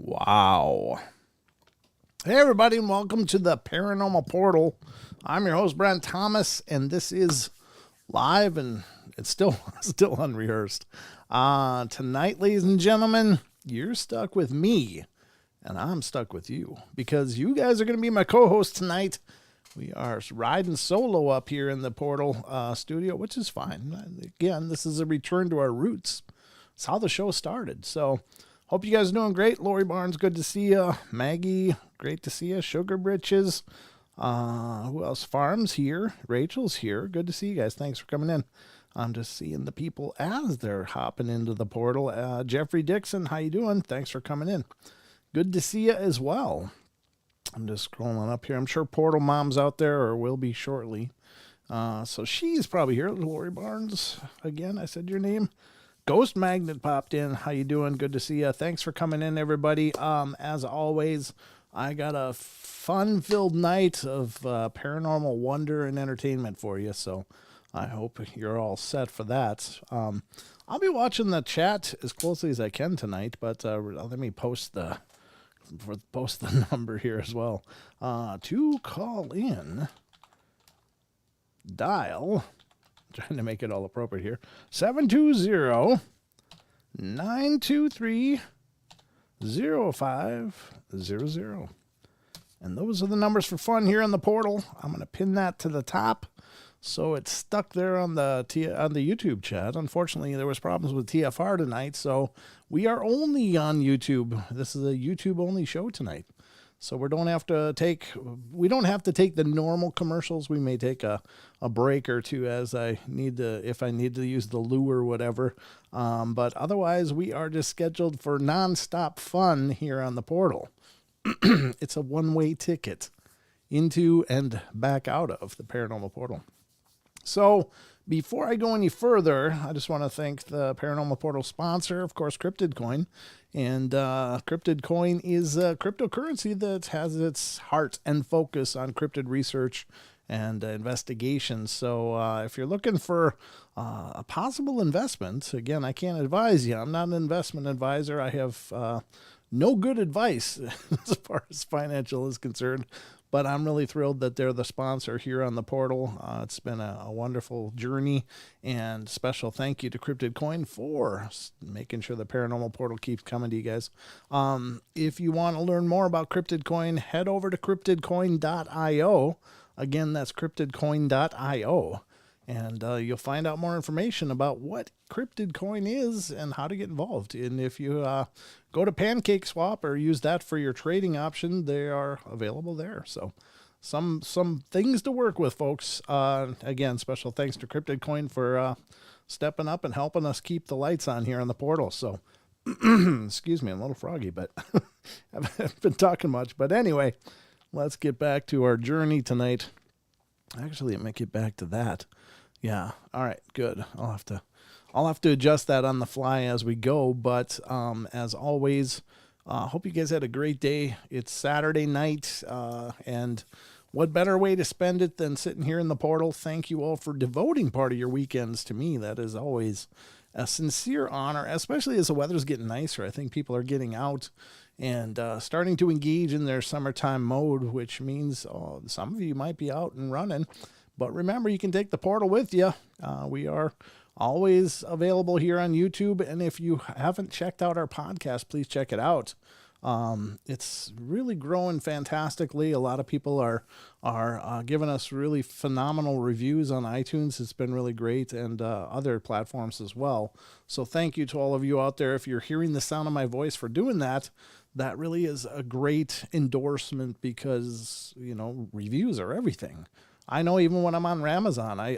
Wow. Hey, everybody, and welcome to the Paranormal Portal. I'm your host, Brent Thomas, and this is live, and it's still unrehearsed. Tonight, ladies and gentlemen, you're stuck with me, and I'm stuck with you, because you guys are going to be my co-hosts tonight. We are riding solo up here in the Portal studio, which is fine. Again, this is a return to our roots. It's how the show started, so... Hope you guys are doing great. Lori Barnes, good to see you. Maggie, great to see you. Sugar Britches. Who else? Farms here. Rachel's here. Good to see you guys. Thanks for coming in. I'm just seeing the people as they're hopping into the portal. Jeffrey Dixon, how you doing? Thanks for coming in. Good to see you as well. I'm just scrolling up here. I'm sure Portal Mom's out there or will be shortly. So she's probably here. Lori Barnes. Again, I said your name. Ghost Magnet popped in. How you doing? Good to see you. Thanks for coming in, everybody. As always, I got a fun-filled night of paranormal wonder and entertainment for you, so I hope you're all set for that. I'll be watching the chat as closely as I can tonight, but let me post the number here as well. To call in, dial... Trying to make it all appropriate here. 720-923-0500. And those are the numbers for fun here on the portal. I'm going to pin that to the top. So it's stuck there on the YouTube chat. Unfortunately, there was problems with TFR tonight. So we are only on YouTube. This is a YouTube-only show tonight. So we don't have to take the normal commercials. We may take a break or two if I need to use the loo or whatever. But otherwise, we are just scheduled for nonstop fun here on the portal. It's a one-way ticket into and back out of the Paranormal Portal. So before I go any further, I just want to thank the Paranormal Portal sponsor, of course, Cryptid Coin. And Cryptid Coin is a cryptocurrency that has its heart and focus on cryptid research and investigation. So if you're looking for a possible investment, again, I can't advise you. I'm not an investment advisor. I have no good advice as far as financial is concerned. But I'm really thrilled that they're the sponsor here on the portal. It's been a wonderful journey, and special thank you to Cryptid Coin for making sure the Paranormal Portal keeps coming to you guys. If you want to learn more about Cryptid Coin, head over to cryptidcoin.io. Again, that's cryptidcoin.io. And you'll find out more information about what Cryptid Coin is and how to get involved. And if you go to PancakeSwap or use that for your trading option, they are available there. So some things to work with, folks. Again, special thanks to Cryptid Coin for stepping up and helping us keep the lights on here on the portal. So, excuse me, I'm a little froggy, but I haven't been talking much. But anyway, let's get back to our journey tonight. Actually, let me get back to that. Yeah. All right. Good. I'll have to adjust that on the fly as we go. But as always, hope you guys had a great day. It's Saturday night, and what better way to spend it than sitting here in the portal? Thank you all for devoting part of your weekends to me. That is always a sincere honor, especially as the weather's getting nicer. I think people are getting out and starting to engage in their summertime mode, which means some of you might be out and running. But remember, you can take the portal with you. We are always available here on YouTube. And if you haven't checked out our podcast, please check it out. It's really growing fantastically. A lot of people are giving us really phenomenal reviews on iTunes. It's been really great, and other platforms as well. So thank you to all of you out there. If you're hearing the sound of my voice for doing that, that really is a great endorsement, because, reviews are everything. I know even when I'm on Amazon, I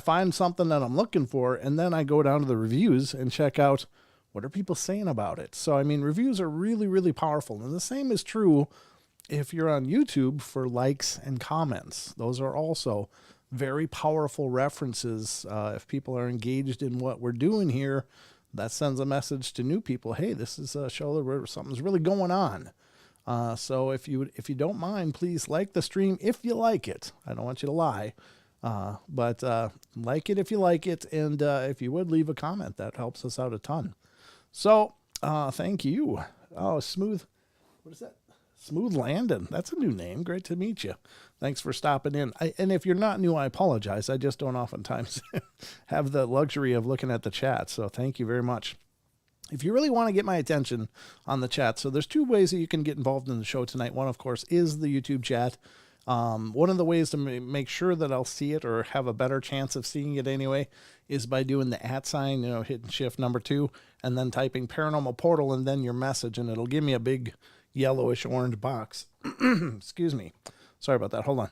find something that I'm looking for, and then I go down to the reviews and check out what are people saying about it. So, reviews are really, really powerful. And the same is true if you're on YouTube for likes and comments. Those are also very powerful references. If people are engaged in what we're doing here, that sends a message to new people. Hey, this is a show where something's really going on. So if you don't mind, please like the stream if you like it. I don't want you to lie. But like it if you like it. And if you would leave a comment, that helps us out a ton. So Thank you. Oh, Smooth. What is that? Smooth Landon. That's a new name. Great to meet you. Thanks for stopping in. And if you're not new, I apologize. I just don't oftentimes have the luxury of looking at the chat. So thank you very much. If you really want to get my attention on the chat, so there's two ways that you can get involved in the show tonight. One, of course, is the YouTube chat. One of the ways to make sure that I'll see it or have a better chance of seeing it anyway is by doing the @ sign, hitting shift number 2 and then typing Paranormal Portal and then your message, and it'll give me a big yellowish orange box. Excuse me. Sorry about that. Hold on.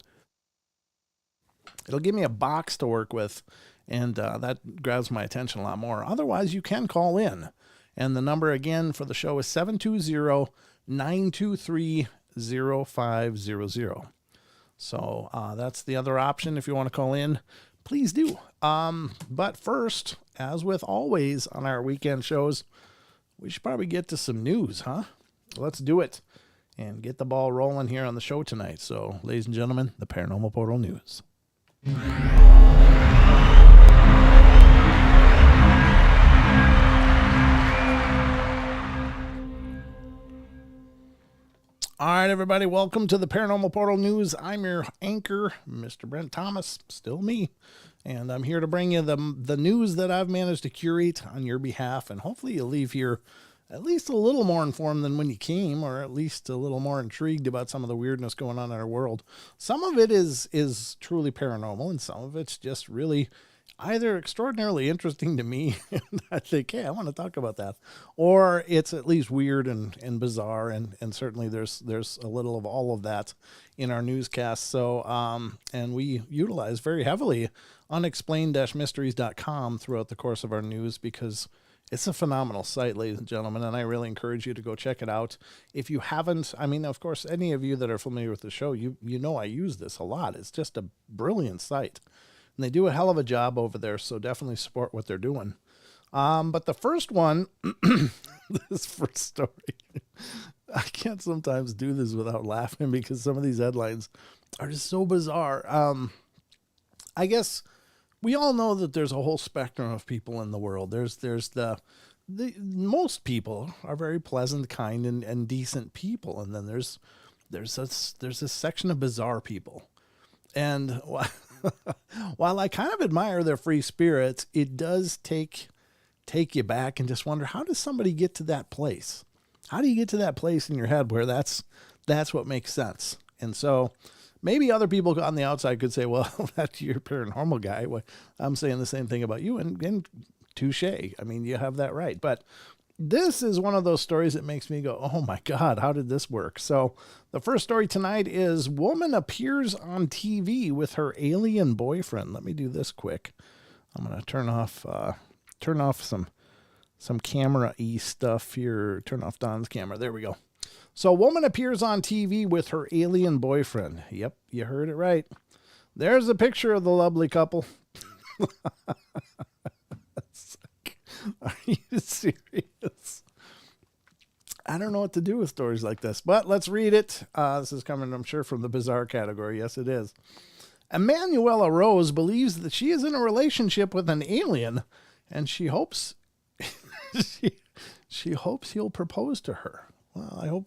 It'll give me a box to work with, and that grabs my attention a lot more. Otherwise, you can call in. And the number again for the show is 720-923-0500. So that's the other option. If you want to call in, please do. But first, as with always on our weekend shows, we should probably get to some news, huh? Let's do it and get the ball rolling here on the show tonight. So, ladies and gentlemen, the Paranormal Portal News. All right, everybody, welcome to the Paranormal Portal News. I'm your anchor, Mr. Brent Thomas, still me, and I'm here to bring you the news that I've managed to curate on your behalf, and hopefully you'll leave here at least a little more informed than when you came, or at least a little more intrigued about some of the weirdness going on in our world. Some of it is truly paranormal, and some of it's just really either extraordinarily interesting to me, and I think, hey, I want to talk about that, or it's at least weird and bizarre, and certainly there's a little of all of that in our newscast. So, and we utilize very heavily unexplained-mysteries.com throughout the course of our news, because it's a phenomenal site, ladies and gentlemen, and I really encourage you to go check it out. If you haven't, I mean, of course, any of you that are familiar with the show, you know I use this a lot. It's just a brilliant site. And they do a hell of a job over there, so definitely support what they're doing. But the first one, this first story, I can't sometimes do this without laughing because some of these headlines are just so bizarre. I guess we all know that there's a whole spectrum of people in the world. There's the most people are very pleasant, kind, and decent people, and then there's this section of bizarre people, and while I kind of admire their free spirits, it does take you back and just wonder, how does somebody get to that place? How do you get to that place in your head where that's what makes sense? And so maybe other people on the outside could say, well, that's your paranormal guy. Well, I'm saying the same thing about you, and touche. I mean, you have that right. But this is one of those stories that makes me go, oh my God, how did this work? So the first story tonight is woman appears on TV with her alien boyfriend. Let me do this quick. I'm going to turn off some camera-y stuff here. Turn off Don's camera. There we go. So woman appears on TV with her alien boyfriend. Yep, you heard it right. There's a picture of the lovely couple. Are you serious? I don't know what to do with stories like this, but let's read it. This is coming, I'm sure, from the bizarre category. Yes, it is. Emanuela Rose believes that she is in a relationship with an alien, and she hopes she hopes he'll propose to her. Well,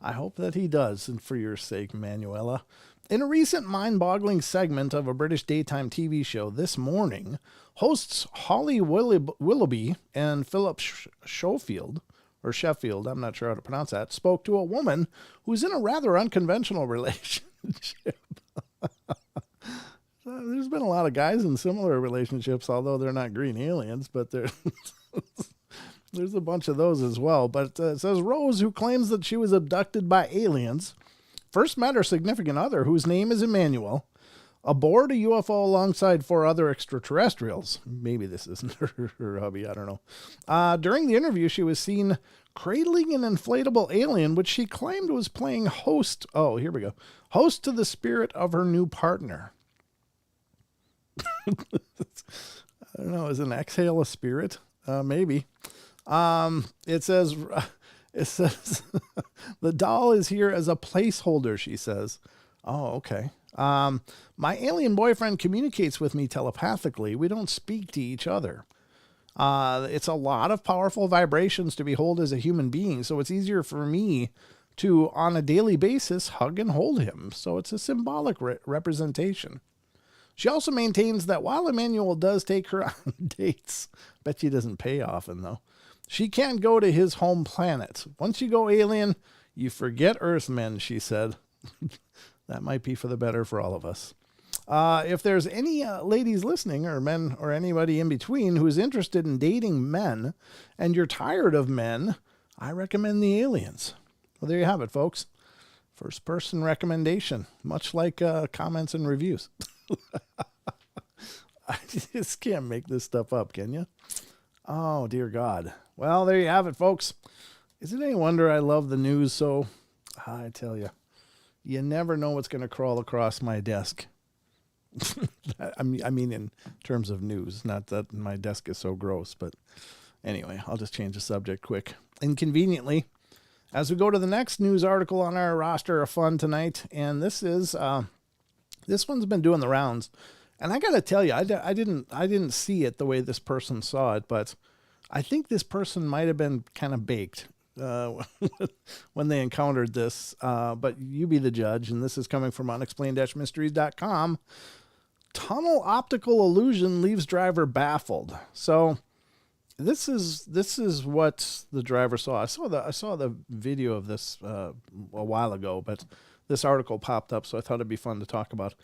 I hope that he does, and for your sake, Emanuela. In a recent mind-boggling segment of a British daytime TV show This Morning, hosts Holly Willoughby and Philip Sheffield, I'm not sure how to pronounce that, spoke to a woman who's in a rather unconventional relationship. There's been a lot of guys in similar relationships, although they're not green aliens, but there's a bunch of those as well. But it says Rose, who claims that she was abducted by aliens, first met her significant other, whose name is Emmanuel, aboard a UFO alongside 4 other extraterrestrials. Maybe this isn't her hubby, I don't know. During the interview, she was seen cradling an inflatable alien, which she claimed was playing host. Oh, here we go. Host to the spirit of her new partner. I don't know. Is an exhale a spirit? Maybe. It says the doll is here as a placeholder, she says. Oh, okay. My alien boyfriend communicates with me telepathically. We don't speak to each other. It's a lot of powerful vibrations to behold as a human being, so it's easier for me to, on a daily basis, hug and hold him. So it's a symbolic representation. She also maintains that while Emmanuel does take her on dates, bet she doesn't pay often though, she can't go to his home planet. Once you go alien, you forget Earthmen, she said. That might be for the better for all of us. If there's any ladies listening, or men, or anybody in between who's interested in dating men and you're tired of men, I recommend the aliens. Well, there you have it, folks. First person recommendation, much like comments and reviews. I just can't make this stuff up, can you? Oh, dear God. Well, there you have it, folks. Is it any wonder I love the news so? I tell you, you never know what's going to crawl across my desk. I mean, in terms of news, not that my desk is so gross, but anyway, I'll just change the subject quick. Inconveniently, as we go to the next news article on our roster of fun tonight, and this is, this one's been doing the rounds, and I got to tell you, I didn't see it the way this person saw it, but I think this person might have been kind of baked when they encountered this, but you be the judge, and this is coming from unexplained-mysteries.com. Tunnel optical illusion leaves driver baffled. So this is what the driver saw. I saw the video of this a while ago, but this article popped up, so I thought it'd be fun to talk about.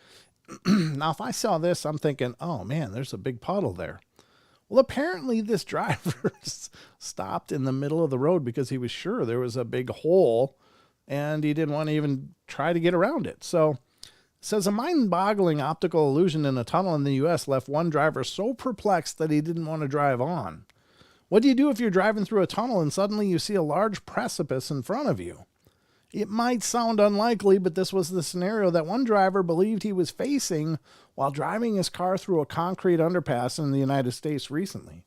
Now, if I saw this, I'm thinking, oh man, there's a big puddle there. Well, apparently this driver stopped in the middle of the road because he was sure there was a big hole and he didn't want to even try to get around it. So it says a mind-boggling optical illusion in a tunnel in the U.S. left one driver so perplexed that he didn't want to drive on. What do you do if you're driving through a tunnel and suddenly you see a large precipice in front of you? It might sound unlikely, but this was the scenario that one driver believed he was facing while driving his car through a concrete underpass in the United States recently.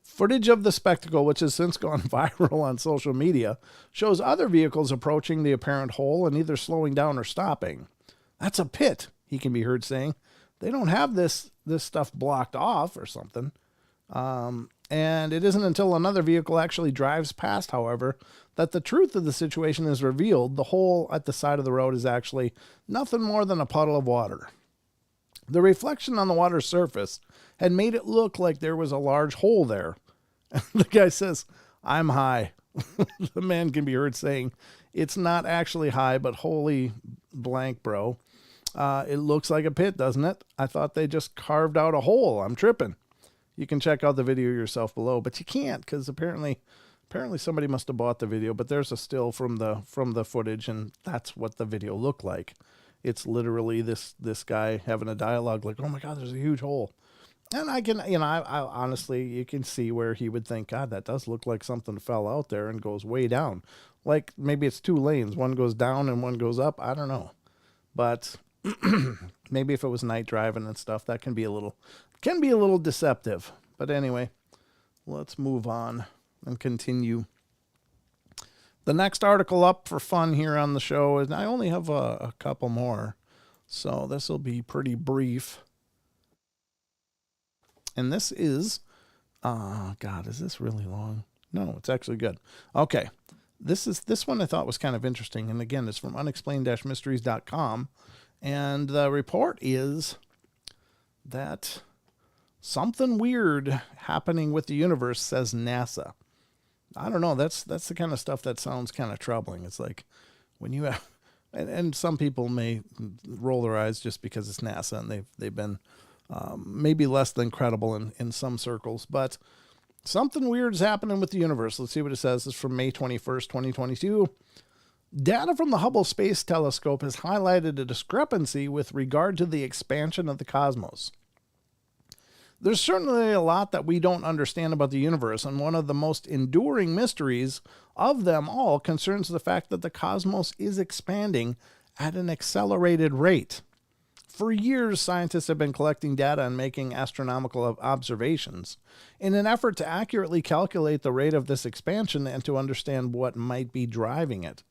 Footage of the spectacle, which has since gone viral on social media, shows other vehicles approaching the apparent hole and either slowing down or stopping. That's a pit, he can be heard saying. They don't have this stuff blocked off or something. And it isn't until another vehicle actually drives past, however, that the truth of the situation is revealed. The hole at the side of the road is actually nothing more than a puddle of water. The reflection on the water's surface had made it look like there was a large hole there. And the guy says, "I'm high." The man can be heard saying, "It's not actually high, but holy blank, bro. It looks like a pit, doesn't it? I thought they just carved out a hole. I'm tripping." You can check out the video yourself below, but you can't because apparently somebody must have bought the video. But there's a still from the footage, and that's what the video looked like. It's literally this guy having a dialogue like, "Oh my God, there's a huge hole," and I can, I honestly, you can see where he would think, "God, that does look like something fell out there and goes way down." Like maybe it's two lanes, one goes down and one goes up. I don't know, but maybe if it was night driving and stuff, that can be a little deceptive. But anyway, let's move on and continue. The next article up for fun here on the show is, I only have a couple more, so this will be pretty brief. And this is, God, is this really long? No, it's actually good. Okay. This one I thought was kind of interesting. And again, it's from unexplained-mysteries.com. And the report is that something weird happening with the universe, says NASA. I don't know. That's the kind of stuff that sounds kind of troubling. It's like when you have, and some people may roll their eyes just because it's NASA and they've been maybe less than credible in some circles, but something weird is happening with the universe. Let's see what it says. It's from May 21st, 2022. Data from the Hubble Space Telescope has highlighted a discrepancy with regard to the expansion of the cosmos. There's certainly a lot that we don't understand about the universe, and one of the most enduring mysteries of them all concerns the fact that the cosmos is expanding at an accelerated rate. For years, scientists have been collecting data and making astronomical observations in an effort to accurately calculate the rate of this expansion and to understand what might be driving it.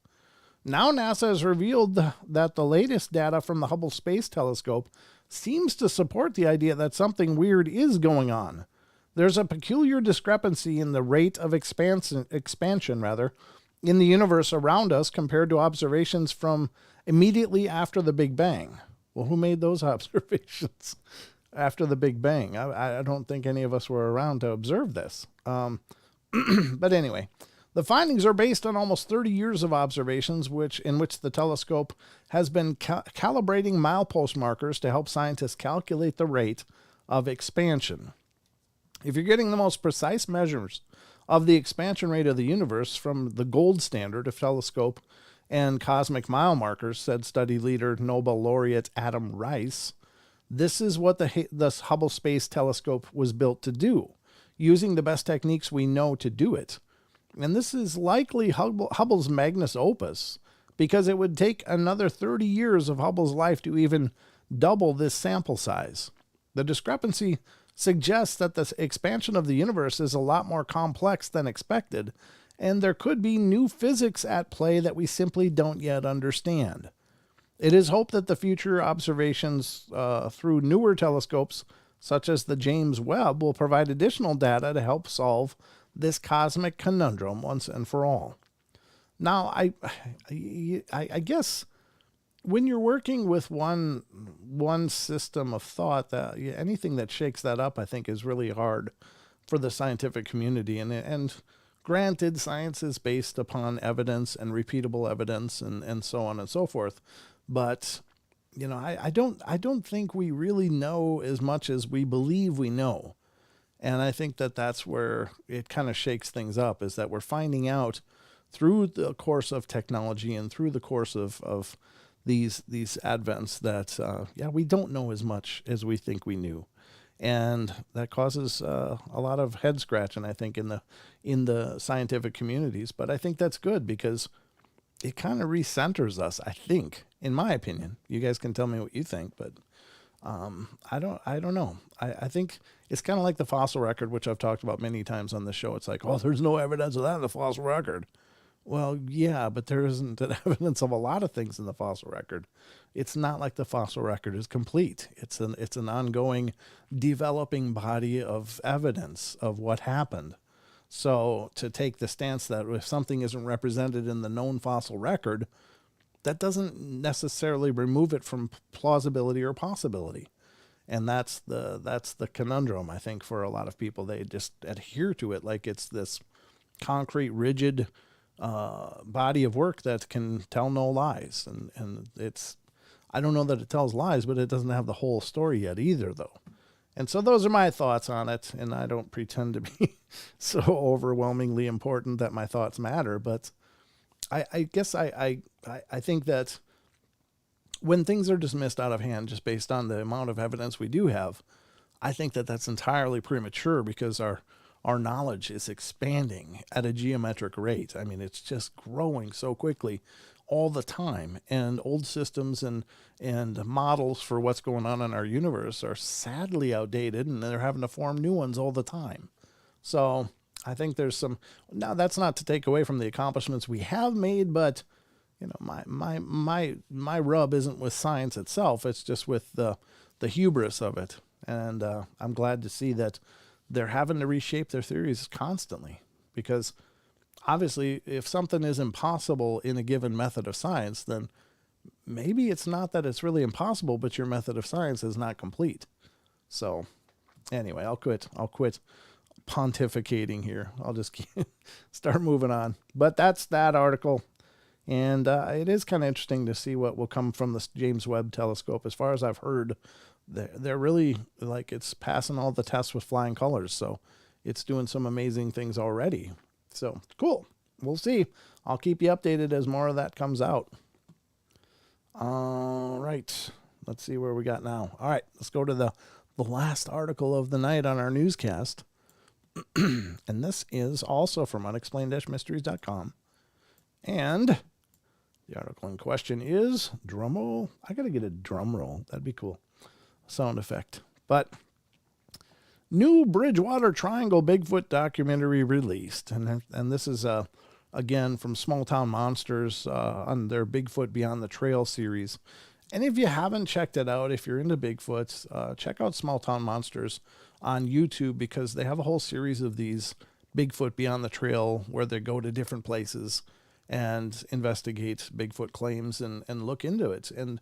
Now NASA has revealed that the latest data from the Hubble Space Telescope seems to support the idea that something weird is going on. There's a peculiar discrepancy in the rate of expansion in the universe around us compared to observations from immediately after the Big Bang. Well, who made those observations after the Big Bang? I don't think any of us were around to observe this. But anyway, the findings are based on almost 30 years of observations in which the telescope has been calibrating milepost markers to help scientists calculate the rate of expansion. If you're getting the most precise measures of the expansion rate of the universe from the gold standard of telescope and cosmic mile markers, said study leader Nobel laureate Adam Rice, this is what the Hubble Space Telescope was built to do, using the best techniques we know to do it. And this is likely Hubble's magnus opus, because it would take another 30 years of Hubble's life to even double this sample size. The discrepancy suggests that the expansion of the universe is a lot more complex than expected, and there could be new physics at play that we simply don't yet understand. It is hoped that the future observations through newer telescopes, such as the James Webb, will provide additional data to help solve this cosmic conundrum once and for all. Now, I guess when you're working with one system of thought, that anything that shakes that up, I think, is really hard for the scientific community. And granted, science is based upon evidence and repeatable evidence and so on and so forth. But I don't think we really know as much as we believe we know. And I think that that's where it kind of shakes things up, is that we're finding out through the course of technology and through the course of these advents that, we don't know as much as we think we knew. And that causes a lot of head scratching, I think, in the scientific communities. But I think that's good, because it kind of recenters us, I think, in my opinion. You guys can tell me what you think, but I don't know. I think it's kind of like the fossil record, which I've talked about many times on the show. It's like, oh, there's no evidence of that in the fossil record. Well, yeah, but there isn't evidence of a lot of things in the fossil record. It's not like the fossil record is complete. It's an ongoing developing body of evidence of what happened. So to take the stance that if something isn't represented in the known fossil record, that doesn't necessarily remove it from plausibility or possibility. And that's the conundrum, I think, for a lot of people. They just adhere to it like it's this concrete, rigid body of work that can tell no lies. And I don't know that it tells lies, but it doesn't have the whole story yet either, though. And so those are my thoughts on it. And I don't pretend to be so overwhelmingly important that my thoughts matter. But I guess I think that when things are dismissed out of hand just based on the amount of evidence we do have, I think that that's entirely premature, because our knowledge is expanding at a geometric rate. I mean, it's just growing so quickly all the time. And old systems and models for what's going on in our universe are sadly outdated, and they're having to form new ones all the time. So I think there's some, now that's not to take away from the accomplishments we have made, but my rub isn't with science itself. It's just with the hubris of it. And I'm glad to see that they're having to reshape their theories constantly, because obviously if something is impossible in a given method of science, then maybe it's not that it's really impossible, but your method of science is not complete. So anyway, I'll quit pontificating here. I'll just start moving on. But that's that article. And it is kind of interesting to see what will come from the James Webb telescope. As far as I've heard, they're really, like, it's passing all the tests with flying colors. So it's doing some amazing things already. So cool. We'll see. I'll keep you updated as more of that comes out. All right. Let's see where we got now. All right. Let's go to the last article of the night on our newscast. And this is also from unexplained-mysteries.com. And the article in question is, drumroll. I got to get a drum roll. That'd be cool. Sound effect. But new Bridgewater Triangle Bigfoot documentary released. And this is, again, from Small Town Monsters on their Bigfoot Beyond the Trail series. And if you haven't checked it out, if you're into Bigfoot, check out Small Town Monsters on YouTube, because they have a whole series of these Bigfoot Beyond the Trail where they go to different places and investigate Bigfoot claims and look into it. And,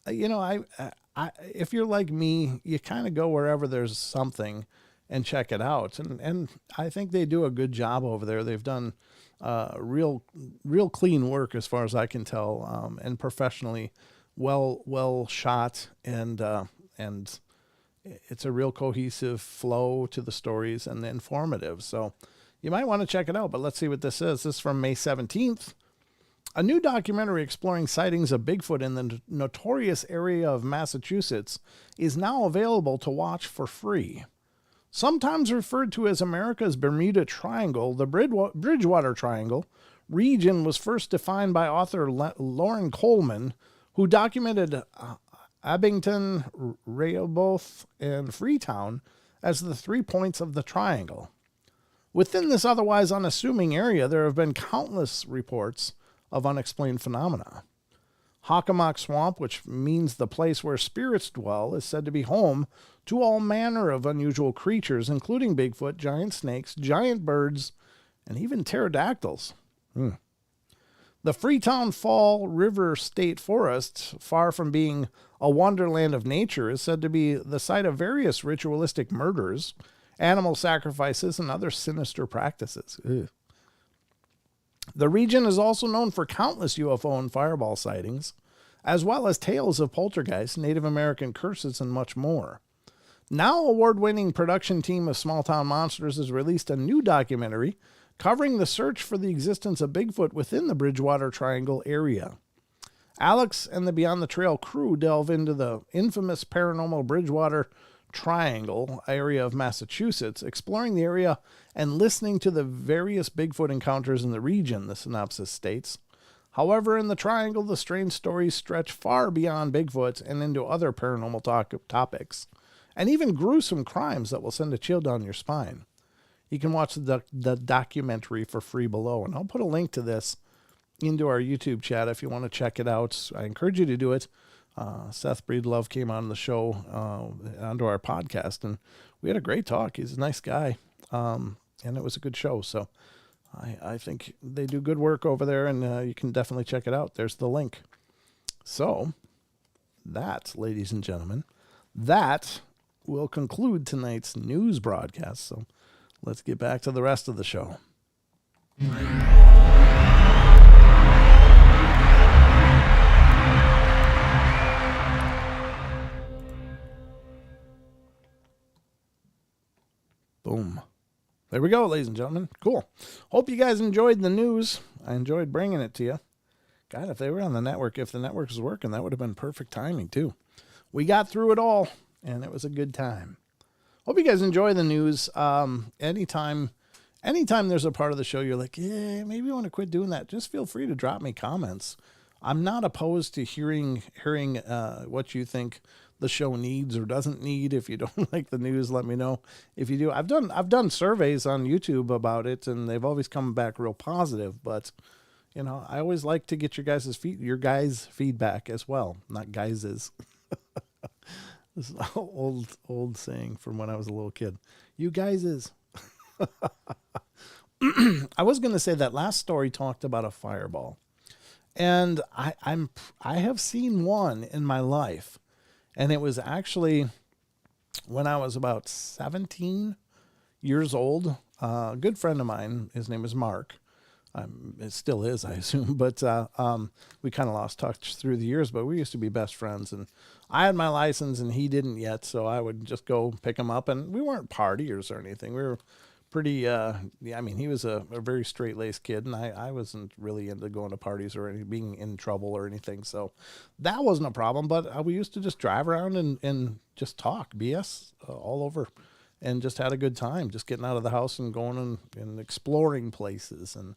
if you're like me, you kind of go wherever there's something and check it out. And I think they do a good job over there. They've done real clean work as far as I can tell, and professionally well shot, and it's a real cohesive flow to the stories and informative. So you might want to check it out, but let's see what this is. This is from May 17th. A new documentary exploring sightings of Bigfoot in the notorious area of Massachusetts is now available to watch for free. Sometimes referred to as America's Bermuda Triangle, the Bridgewater Triangle region was first defined by author Lauren Coleman, who documented Abington, Rehoboth, and Freetown as the 3 points of the triangle. Within this otherwise unassuming area, there have been countless reports of unexplained phenomena. Hockomock Swamp, which means the place where spirits dwell, is said to be home to all manner of unusual creatures, including Bigfoot, giant snakes, giant birds, and even pterodactyls. The Freetown Fall River State Forest, far from being a wonderland of nature, is said to be the site of various ritualistic murders, animal sacrifices, and other sinister practices. The region is also known for countless UFO and fireball sightings, as well as tales of poltergeists, Native American curses, and much more. Now award-winning production team of Small Town Monsters has released a new documentary covering the search for the existence of Bigfoot within the Bridgewater Triangle area. Alex and the Beyond the Trail crew delve into the infamous paranormal Bridgewater Triangle area of Massachusetts, exploring the area and listening to the various Bigfoot encounters in the region, the synopsis states. However, in the Triangle, the strange stories stretch far beyond Bigfoot and into other paranormal topics, and even gruesome crimes that will send a chill down your spine. You can watch the documentary for free below, and I'll put a link to this into our YouTube chat if you want to check it out. I encourage you to do it. Seth Breedlove came on the show, onto our podcast, and we had a great talk. He's a nice guy, and it was a good show. So I think they do good work over there, and you can definitely check it out. There's the link. So that, ladies and gentlemen, that will conclude tonight's news broadcast. So let's get back to the rest of the show. Boom. There we go, ladies and gentlemen. Cool. Hope you guys enjoyed the news. I enjoyed bringing it to you. God, if they were on the network, if the network was working, that would have been perfect timing, too. We got through it all, and it was a good time. Hope you guys enjoy the news. Anytime there's a part of the show you're like, yeah, maybe you want to quit doing that, just feel free to drop me comments. I'm not opposed to hearing what you think the show needs or doesn't need. If you don't like the news, let me know. If you do, I've done surveys on YouTube about it, and they've always come back real positive. But I always like to get your guys' feedback as well, not guys's. This is an old saying from when I was a little kid. You guys's. I was going to say that last story talked about a fireball, and I have seen one in my life. And it was actually when I was about 17 years old. A good friend of mine, his name is Mark. It still is, I assume. But we kind of lost touch through the years, but we used to be best friends. And I had my license and he didn't yet, so I would just go pick him up. And we weren't partiers or anything. We were pretty, he was a very straight-laced kid, and I wasn't really into going to parties or being in trouble or anything, so that wasn't a problem. But we used to just drive around and just talk BS all over, and just had a good time, just getting out of the house and going and exploring places. And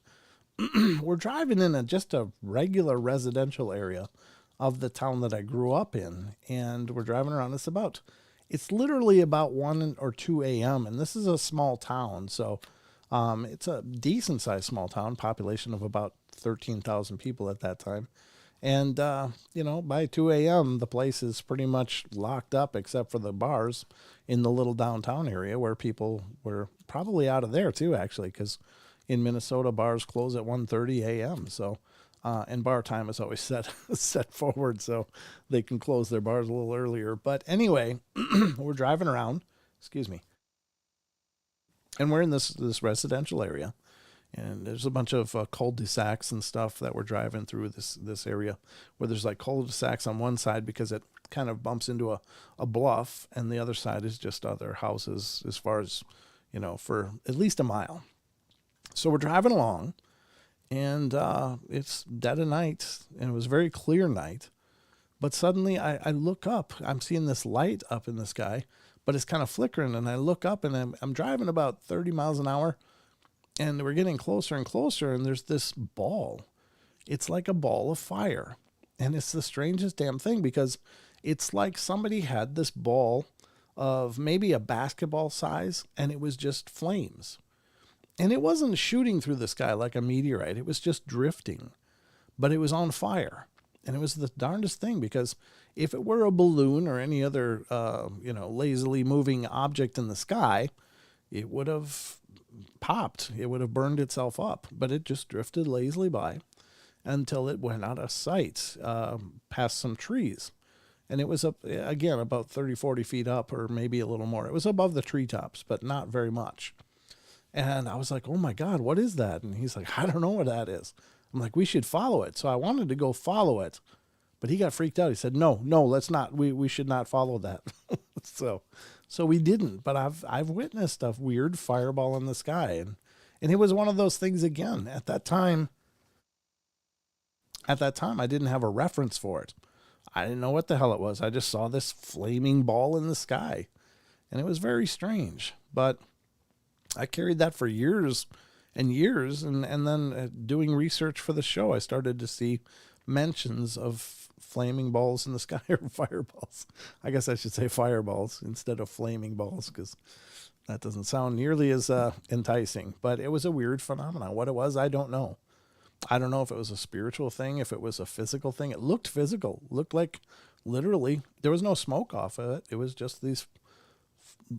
we're driving in just a regular residential area of the town that I grew up in, and we're driving around. It's literally about 1 or 2 a.m., and this is a small town, so it's a decent-sized small town, population of about 13,000 people at that time. And, by 2 a.m., the place is pretty much locked up except for the bars in the little downtown area where people were probably out of there too, actually, because in Minnesota, bars close at 1:30 a.m. So, and bar time is always set forward so they can close their bars a little earlier. But anyway, we're driving around, excuse me, and we're in this residential area. And there's a bunch of cul-de-sacs and stuff that we're driving through this area where there's like cul-de-sacs on one side because it kind of bumps into a bluff, and the other side is just other houses as far as, for at least a mile. So we're driving along, and it's dead of night, and it was a very clear night. But suddenly I look up. I'm seeing this light up in the sky, but it's kind of flickering, and I look up, and I'm driving about 30 miles an hour. And we're getting closer and closer, and there's this ball. It's like a ball of fire. And it's the strangest damn thing because it's like somebody had this ball of maybe a basketball size, and it was just flames. And it wasn't shooting through the sky like a meteorite. It was just drifting. But it was on fire. And it was the darndest thing because if it were a balloon or any other, lazily moving object in the sky, it would have popped. It would have burned itself up, but it just drifted lazily by until it went out of sight past some trees. And it was up, again, about 30, 40 feet up, or maybe a little more. It was above the treetops, but not very much. And I was like, oh my God, what is that? And he's like, I don't know what that is. I'm like, we should follow it. So I wanted to go follow it, but he got freaked out. He said, no, let's not. We should not follow that. So we didn't, but I've witnessed a weird fireball in the sky, and it was one of those things again. At that time, I didn't have a reference for it. I didn't know what the hell it was. I just saw this flaming ball in the sky, and it was very strange. But I carried that for years and years, and then doing research for the show, I started to see mentions of flaming balls in the sky, or fireballs. I guess I should say fireballs instead of flaming balls, because that doesn't sound nearly as enticing. But it was a weird phenomenon. What it was, I don't know. I don't know if it was a spiritual thing, if it was a physical thing. It looked physical. Looked like literally there was no smoke off of it. It was just these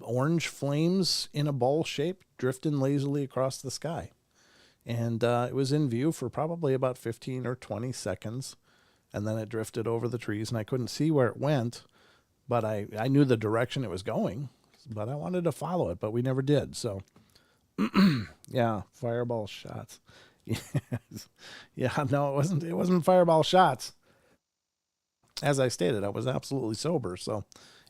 orange flames in a ball shape drifting lazily across the sky. And it was in view for probably about 15 or 20 seconds. And then it drifted over the trees, and I couldn't see where it went, but I knew the direction it was going, but I wanted to follow it, but we never did. So, yeah, fireball shots. Yes. Yeah, no, it wasn't fireball shots. As I stated, I was absolutely sober, so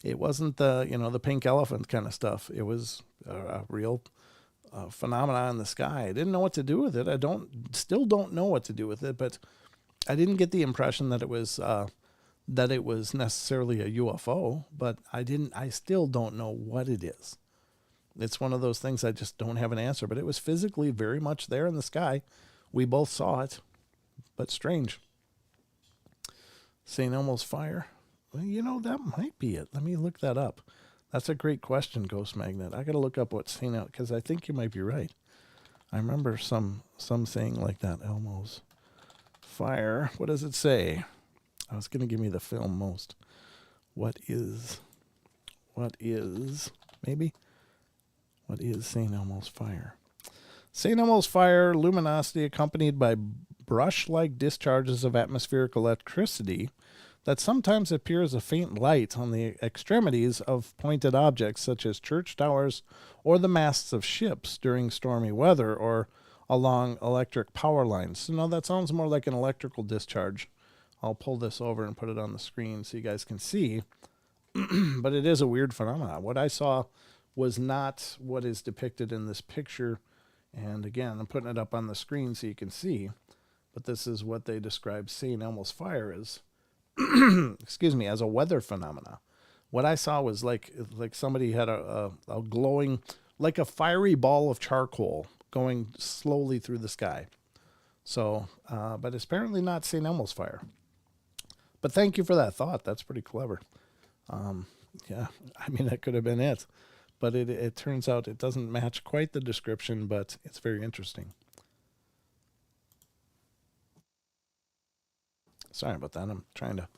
it wasn't the pink elephant kind of stuff. It was a real phenomenon in the sky. I didn't know what to do with it. Still don't know what to do with it, but I didn't get the impression that it was necessarily a UFO, but I still don't know what it is. It's one of those things I just don't have an answer, but it was physically very much there in the sky. We both saw it, but strange. St. Elmo's fire. Well, that might be it. Let me look that up. That's a great question, Ghost Magnet. I got to look up what St. Elmo, because I think you might be right. I remember some saying like that, Elmo's fire. What does it say? I was going to give me the film most. What is St. Elmo's fire? St. Elmo's fire, luminosity accompanied by brush-like discharges of atmospheric electricity that sometimes appear as a faint light on the extremities of pointed objects such as church towers or the masts of ships during stormy weather or along electric power lines. So no, that sounds more like an electrical discharge. I'll pull this over and put it on the screen so you guys can see. But it is a weird phenomenon. What I saw was not what is depicted in this picture. And again, I'm putting it up on the screen so you can see. But this is what they describe St. Elmo's fire as. Excuse me, as a weather phenomena. What I saw was like somebody had a glowing, like a fiery ball of charcoal going slowly through the sky. So, but it's apparently not St. Elmo's fire. But thank you for that thought. That's pretty clever. Yeah, I mean, that could have been it. But it turns out it doesn't match quite the description, but it's very interesting. Sorry about that. I'm trying to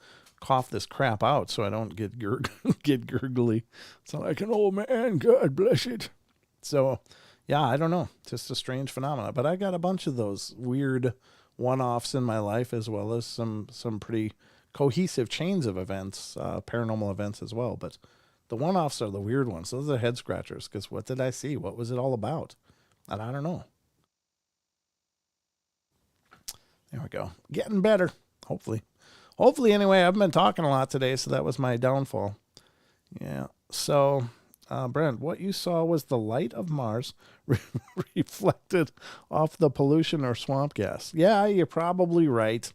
cough this crap out so I don't get get gurgly. So like an old man, God bless it. So, yeah, I don't know. Just a strange phenomenon. But I got a bunch of those weird one-offs in my life, as well as some pretty cohesive chains of events, paranormal events as well. But the one-offs are the weird ones. Those are head scratchers, because what did I see? What was it all about? And I don't know. There we go. Getting better, hopefully. Hopefully, anyway. I've been talking a lot today, so that was my downfall. Yeah. So, Brent, what you saw was the light of Mars reflected off the pollution or swamp gas. Yeah, you're probably right.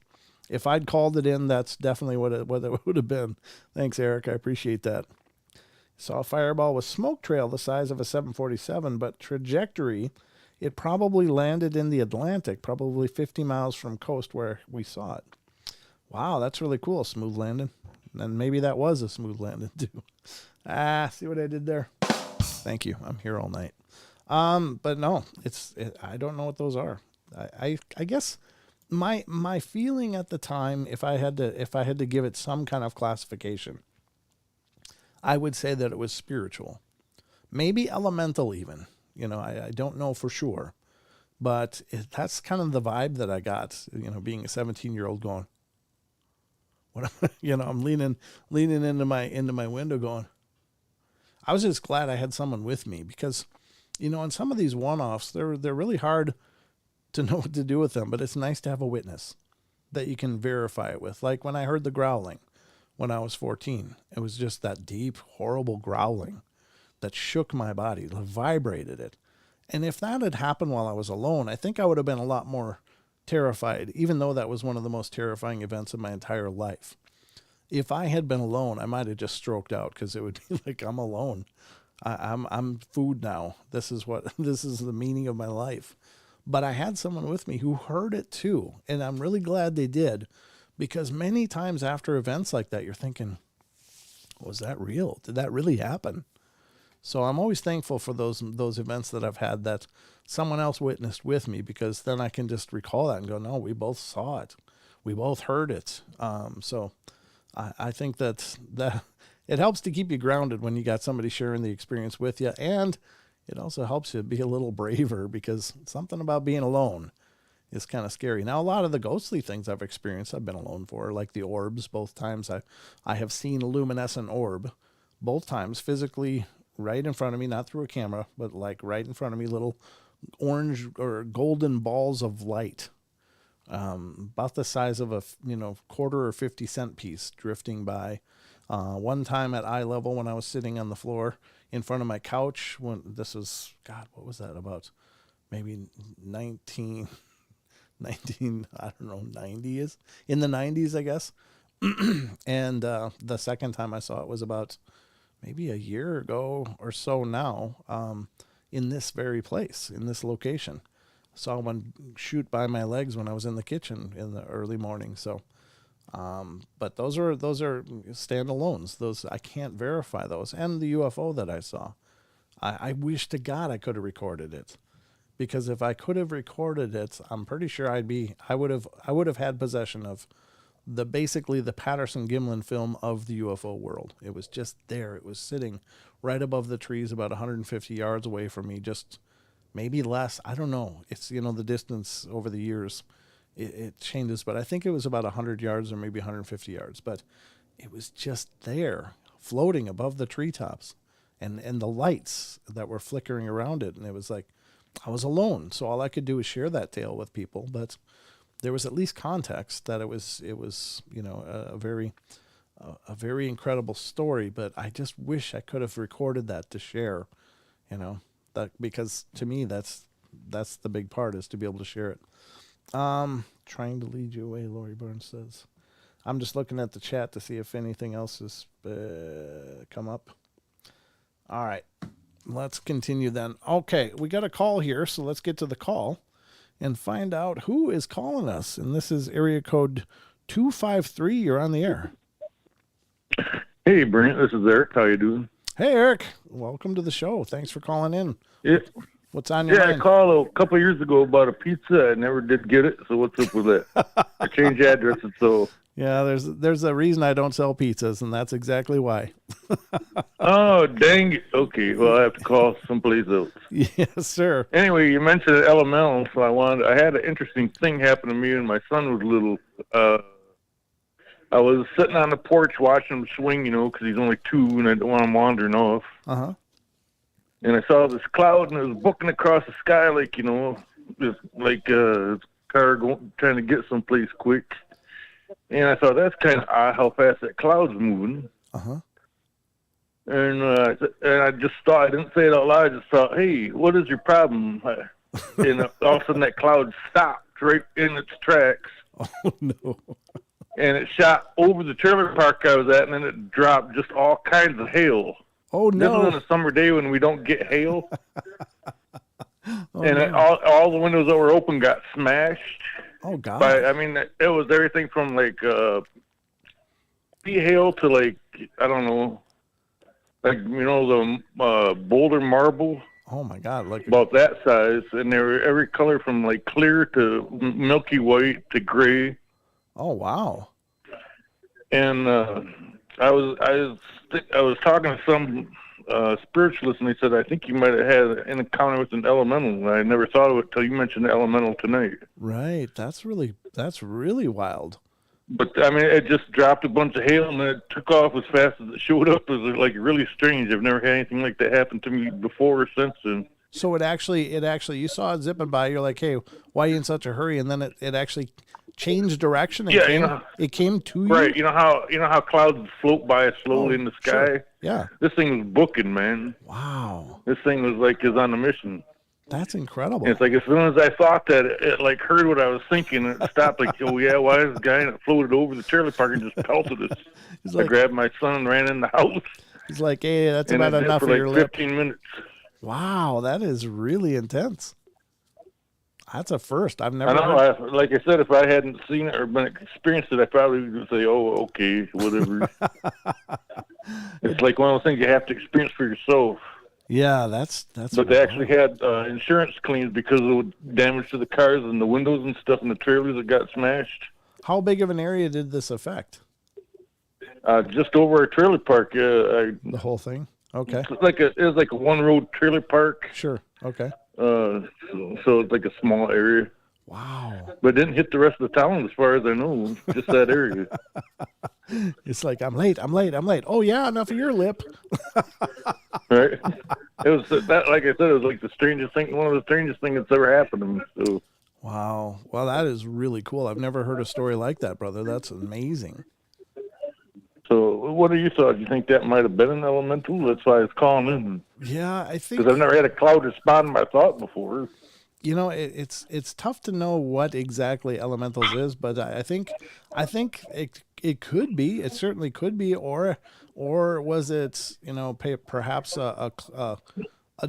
If I'd called it in, that's definitely what it would have been. Thanks, Eric. I appreciate that. Saw a fireball with smoke trail the size of a 747, but trajectory, it probably landed in the Atlantic, probably 50 miles from coast where we saw it. Wow, that's really cool. Smooth landing. And maybe that was a smooth landing too. See what I did there? Thank you. I'm here all night. But no, I don't know what those are. I guess my feeling at the time, if I had to give it some kind of classification, I would say that it was spiritual, maybe elemental even. I don't know for sure, but that's kind of the vibe that I got. Being a 17-year-old going, I'm leaning into my window going. I was just glad I had someone with me because, in some of these one-offs, they're really hard to know what to do with them, but it's nice to have a witness that you can verify it with. Like when I heard the growling when I was 14, it was just that deep, horrible growling that shook my body, vibrated it. And if that had happened while I was alone, I think I would have been a lot more terrified, even though that was one of the most terrifying events of my entire life. If I had been alone, I might have just stroked out because it would be like, I'm alone. I'm food now. This is the meaning of my life. But I had someone with me who heard it too. And I'm really glad they did, because many times after events like that, you're thinking, was that real? Did that really happen? So I'm always thankful for those events that I've had that someone else witnessed with me, because then I can just recall that and go, no, we both saw it. We both heard it. So I think that it helps to keep you grounded when you got somebody sharing the experience with you. And it also helps you be a little braver, because something about being alone is kind of scary. Now, a lot of the ghostly things I've experienced, I've been alone for, like the orbs. Both times I have seen a luminescent orb, both times physically right in front of me, not through a camera, but like right in front of me, little orange or golden balls of light, about the size of a quarter or 50-cent piece drifting by. One time at eye level when I was sitting on the floor in front of my couch, when this was, God, what was that, about maybe 19, I don't know, 90s, in the 90s, I guess. And the second time I saw it was about maybe a year ago or so now, in this very place, in this location. Saw one shoot by my legs when I was in the kitchen in the early morning. So, but those are standalones. Those, I can't verify those. And the UFO that I saw, I wish to God I could have recorded it, because if I could have recorded it, I'm pretty sure I would have had possession of basically the Patterson-Gimlin film of the UFO world. It was just there. It was sitting right above the trees, about 150 yards away from me, just maybe less. I don't know. It's, the distance over the years, it changes, but I think it was about 100 yards or maybe 150 yards, but it was just there, floating above the treetops and the lights that were flickering around it. And it was like, I was alone. So all I could do was share that tale with people, but there was at least context that it was a very incredible story. But I just wish I could have recorded that to share, that, because to me that's the big part, is to be able to share it. Trying to lead you away, Lori Burns says. I'm just looking at the chat to see if anything else has come up. All right, let's continue then. Okay, we got a call here, so let's get to the call and find out who is calling us. And this is area code 253. You're on the air. Hey, Brent, this is Eric. How you doing? Hey, Eric. Welcome to the show. Thanks for calling in. Yeah. What's on your mind? I called a couple of years ago about a pizza. I never did get it, so what's up with that? I changed addresses, so Yeah, there's a reason I don't sell pizzas, and that's exactly why. Oh, dang it. Okay, well, I have to call someplace else. Yes, sir. Anyway, you mentioned elemental, so I had an interesting thing happen to me when my son was little. I was sitting on the porch watching him swing, because he's only 2 and I don't want him wandering off. Uh-huh. And I saw this cloud and it was booking across the sky like, just like a car trying to get someplace quick. And I thought, that's kind of odd how fast that cloud's moving. Uh-huh. And I just thought, I didn't say it out loud, I just thought, hey, what is your problem? And all of a sudden that cloud stopped right in its tracks. Oh, no. And it shot over the trailer park I was at, and then it dropped just all kinds of hail. Oh, no. This is on a summer day when we don't get hail. Oh, and no. all the windows that were open got smashed. Oh, God. But, I mean, it was everything from, like, pea hail to, like, I don't know, like, the boulder marble. Oh, my God. Like About that size. And they were every color from, like, clear to milky white to gray. Oh, wow. And I was talking to some spiritualist, and they said, I think you might have had an encounter with an elemental. And I never thought of it till you mentioned the elemental tonight. Right. That's really wild. But, I mean, it just dropped a bunch of hail, and then it took off as fast as it showed up. It was, like, really strange. I've never had anything like that happen to me before or since then. So it actually, you saw it zipping by. You're like, hey, why are you in such a hurry? And then it actually changed direction. And it came to you. Right. You know how clouds float by slowly in the sky? Sure. Yeah. This thing was booking, man. Wow. This thing is on a mission. That's incredible. And it's like as soon as I thought that, it like heard what I was thinking, and it stopped. Like, oh yeah, why is this guy? And it floated over the trailer park and just pelted us. I grabbed my son and ran in the house. He's like, hey, that's and about enough for of like your lip. 15 minutes. Wow, that is really intense. That's a first. I've never. I know. Like I said, if I hadn't seen it or experienced it, I probably would say, "Oh, okay, whatever." It's like one of those things you have to experience for yourself. Yeah, that's. But they actually had insurance claims because of damage to the cars and the windows and stuff, and the trailers that got smashed. How big of an area did this affect? Just over a trailer park. The whole thing. Okay. It was like a one road trailer park. Sure. Okay. So it's like a small area. Wow. But it didn't hit the rest of the town as far as I know. Just that area. It's like, I'm late. Oh yeah, enough of your lip. Right. It was that, like I said, it was like the strangest thing, one of the strangest things that's ever happened to me. So. Wow. Well, that is really cool. I've never heard a story like that, brother. That's amazing. So what are your thoughts? Do you think that might have been an elemental? That's why I was calling in. Yeah, I think. Because I've never had a cloud respond to my thought before. It's tough to know what exactly elementals is, but I think it could be. It certainly could be, or was it perhaps a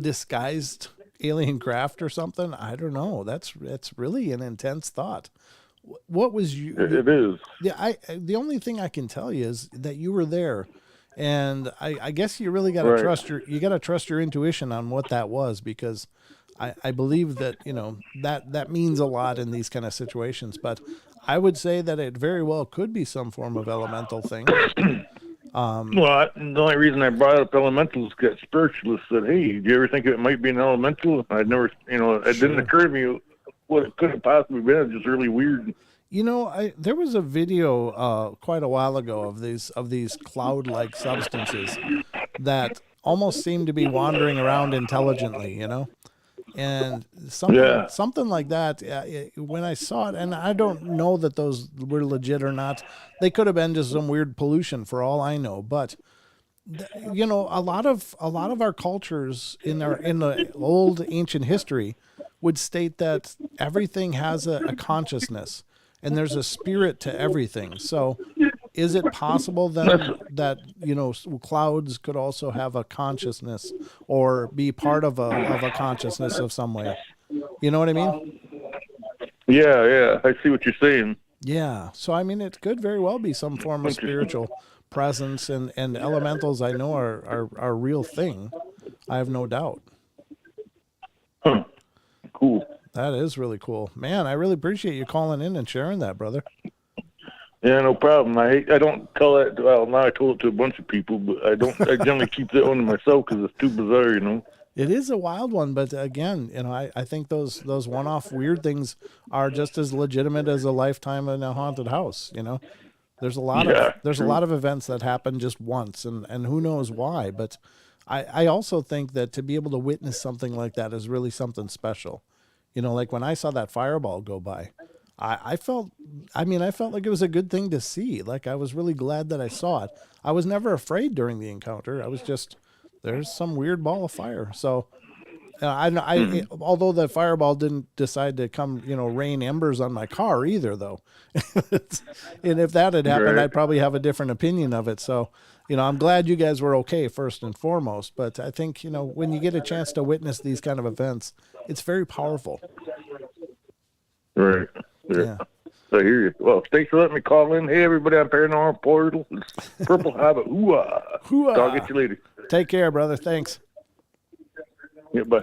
disguised alien craft or something? I don't know. That's really an intense thought. What was you? It is. Yeah, the only thing I can tell you is that you were there, and I guess you really got to trust your intuition on what that was, because I believe that that means a lot in these kind of situations. But I would say that it very well could be some form of elemental thing. Well, the only reason I brought up elementals is because spiritualists said, "Hey, do you ever think it might be an elemental?" I'd never, it didn't occur to me what it could have possibly been. It's just really weird. There was a video quite a while ago of these cloud-like substances that almost seemed to be wandering around intelligently, and something like that. When I saw it, and I don't know that those were legit or not. They could have been just some weird pollution for all I know, but. A lot of our cultures in the old ancient history would state that everything has a consciousness and there's a spirit to everything. So is it possible then that clouds could also have a consciousness or be part of a consciousness of some way? You know what I mean? Yeah, I see what you're saying. Yeah. So I mean, it could very well be some form of spiritual presence, and elementals I know are a real thing. I have no doubt. Huh. Cool. That is really cool. Man, I really appreciate you calling in and sharing that, brother. Yeah, no problem. I don't tell that. Well, now I told it to a bunch of people, but I don't. I generally keep that one to myself because it's too bizarre, you know. It is a wild one, but again, I think those one-off weird things are just as legitimate as a lifetime in a haunted house. Yeah, There's a true. lot of events that happen just once, and who knows why. But I also think that to be able to witness something like that is really something special. Like when I saw that fireball go by, I felt, I felt like it was a good thing to see. Like I was really glad that I saw it. I was never afraid during the encounter. I was just, there's some weird ball of fire. So although the fireball didn't decide to come, rain embers on my car either, though. And if that had happened, Right. I'd probably have a different opinion of it. So, I'm glad you guys were okay first and foremost. But I think, when you get a chance to witness these kind of events, it's very powerful. Right. Yeah. Yeah. I hear you. Well, thanks for letting me call in. Hey, everybody on Paranormal Portal. It's Purple Habit. Hoo-ah. Hoo-ah. I'll get you later. Take care, brother. Thanks. Yeah, bye.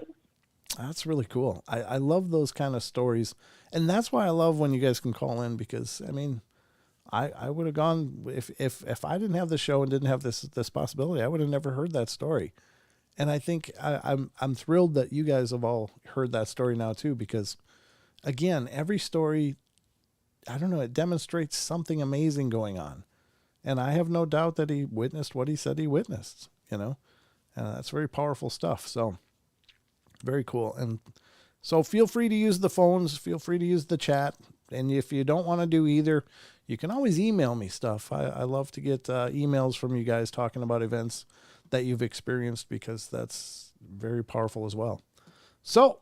That's really cool. I love those kind of stories. And that's why I love when you guys can call in because, I would have gone if I didn't have the show and didn't have this possibility, I would have never heard that story. And I think I'm thrilled that you guys have all heard that story now too, because again, every story, I don't know, it demonstrates something amazing going on. And I have no doubt that he witnessed what he said he witnessed, and that's very powerful stuff. So very cool. And so feel free to use the phones, feel free to use the chat. And if you don't want to do either, you can always email me stuff. I love to get emails from you guys talking about events that you've experienced because that's very powerful as well. So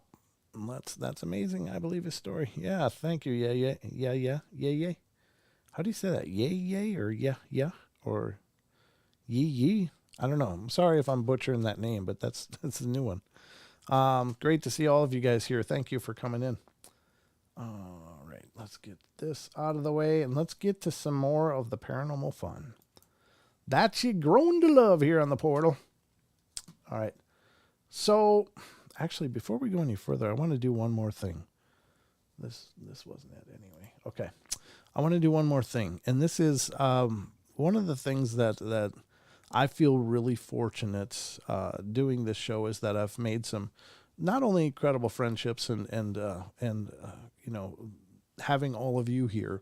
that's amazing. I believe his story. Yeah, thank you. Yeah. How do you say that? Yay or yeah or yee? I don't know. I'm sorry if I'm butchering that name, but that's a new one. Great to see all of you guys here. Thank you for coming in. All right, let's get this out of the way and let's get to some more of the paranormal fun that you grown to love here on the portal. All right. So, actually, before we go any further, I want to do one more thing. This wasn't it anyway. Okay. I want to do one more thing. And this is one of the things that I feel really fortunate doing this show is that I've made some not only incredible friendships and having all of you here.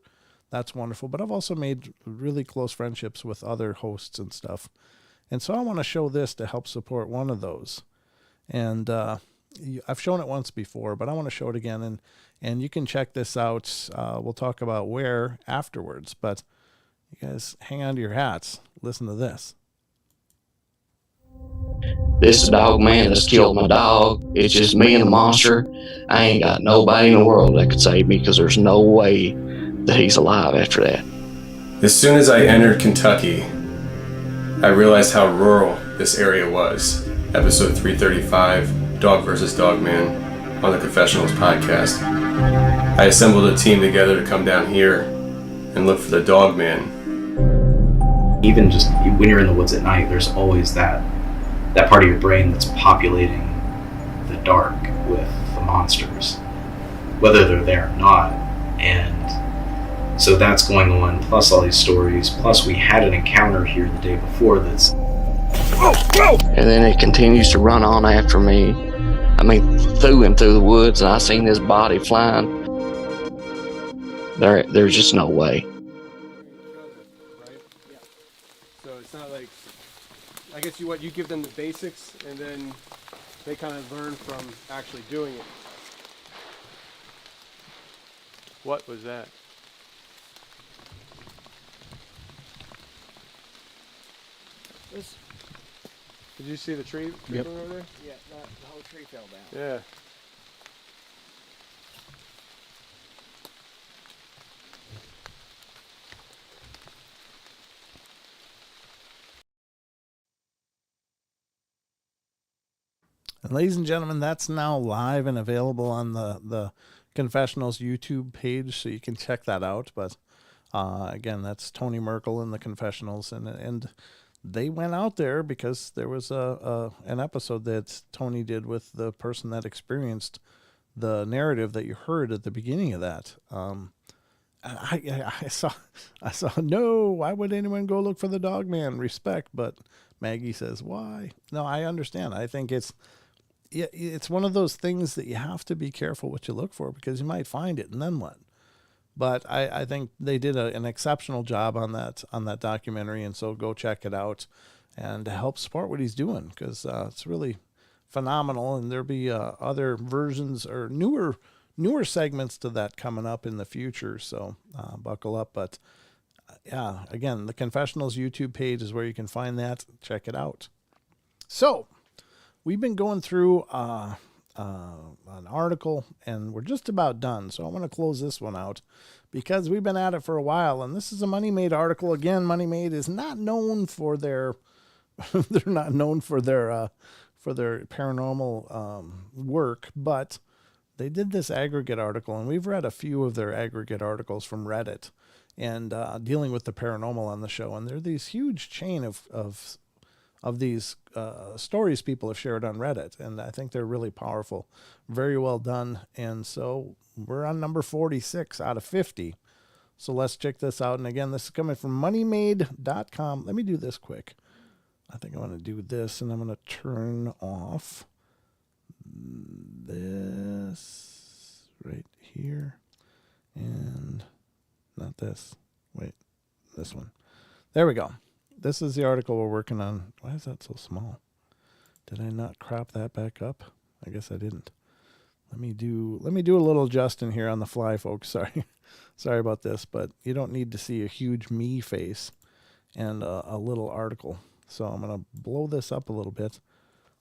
That's wonderful. But I've also made really close friendships with other hosts and stuff. And so I want to show this to help support one of those. And I've shown it once before, but I want to show it again. And you can check this out. We'll talk about where afterwards. But you guys hang on to your hats. Listen to this. This is Dogman that's killed my dog. It's just me and the monster. I ain't got nobody in the world that could save me because there's no way that he's alive after that. As soon as I entered Kentucky, I realized how rural this area was. Episode 335, Dog vs. Dogman, on the Confessionals podcast. I assembled a team together to come down here and look for the Dogman. Even just when you're in the woods at night, there's always that part of your brain that's populating the dark with the monsters, whether they're there or not. And so that's going on, plus all these stories, plus we had an encounter here the day before that's... And then it continues to run on after me. I mean, through the woods, and I seen this body flying. There's just no way. Right? Yeah. So it's not like, I guess you give them the basics, and then they kind of learn from actually doing it. What was that? Did you see the tree Yep. going over there? Yeah, the whole tree fell down. Yeah. And ladies and gentlemen, that's now live and available on the Confessionals YouTube page, so you can check that out. But again, that's Tony Merkel and the Confessionals, and they went out there because there was an episode that Tony did with the person that experienced the narrative that you heard at the beginning of that. I saw, no, why would anyone go look for the Dogman? Respect. But Maggie says, why? No, I understand. I think it's one of those things that you have to be careful what you look for, because you might find it and then what? But I think they did an exceptional job on that documentary, and so go check it out and help support what he's doing, because it's really phenomenal. And there'll be other versions or newer segments to that coming up in the future, so buckle up. But yeah, again, the Confessionals YouTube page is where you can find that. Check it out. So we've been going through an article, and we're just about done. So I want to close this one out because we've been at it for a while, and this is a Money Made article. Again, Money Made is not known for their they're not known for their paranormal work, but they did this aggregate article, and we've read a few of their aggregate articles from Reddit and dealing with the paranormal on the show. And they're these huge chain of these stories people have shared on Reddit, and I think they're really powerful, very well done. And so we're on number 46 out of 50. So let's check this out. And again, this is coming from moneymade.com. Let me do this quick. I think I want to do this, and I'm going to turn off this right here, and not this. Wait, this one. There we go. This is the article we're working on. Why is that so small? Did I not crop that back up? I guess I didn't. Let me do a little adjusting here on the fly, folks. Sorry about this, but you don't need to see a huge me face and a little article. So I'm going to blow this up a little bit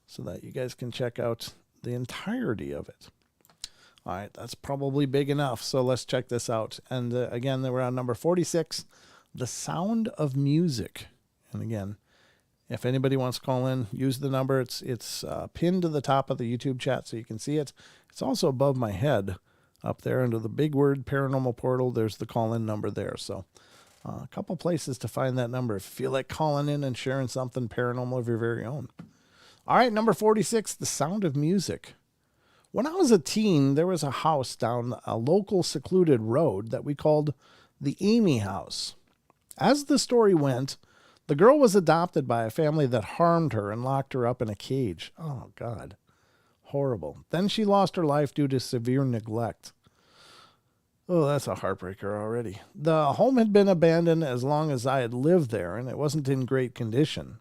so that you guys can check out the entirety of it. All right, that's probably big enough. So let's check this out. And again, we're on number 46, The Sound of Music. And again, if anybody wants to call in, use the number. It's pinned to the top of the YouTube chat so you can see it. It's also above my head up there under the big word Paranormal Portal. There's the call-in number there. So a couple places to find that number if you feel like calling in and sharing something paranormal of your very own. All right, number 46, The Sound of Music. When I was a teen, there was a house down a local secluded road that we called the Amy House. As the story went, the girl was adopted by a family that harmed her and locked her up in a cage. Oh, God. Horrible. Then she lost her life due to severe neglect. Oh, that's a heartbreaker already. The home had been abandoned as long as I had lived there, and it wasn't in great condition.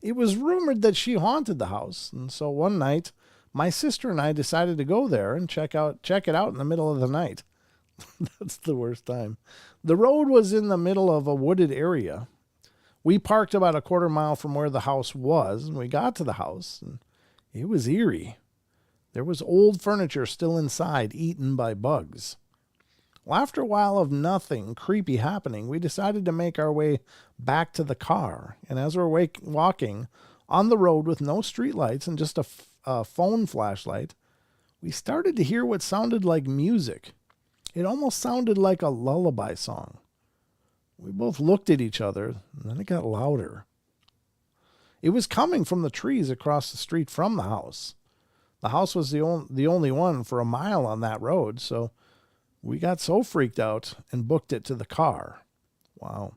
It was rumored that she haunted the house, and so one night, my sister and I decided to go there and check it out in the middle of the night. That's the worst time. The road was in the middle of a wooded area. We parked about a quarter mile from where the house was, and we got to the house, and it was eerie. There was old furniture still inside, eaten by bugs. Well, after a while of nothing creepy happening, we decided to make our way back to the car. And as we're walking on the road with no streetlights and just a phone flashlight, we started to hear what sounded like music. It almost sounded like a lullaby song. We both looked at each other, and then it got louder. It was coming from the trees across the street from the house. The house was the only one for a mile on that road, so we got so freaked out and booked it to the car. Wow.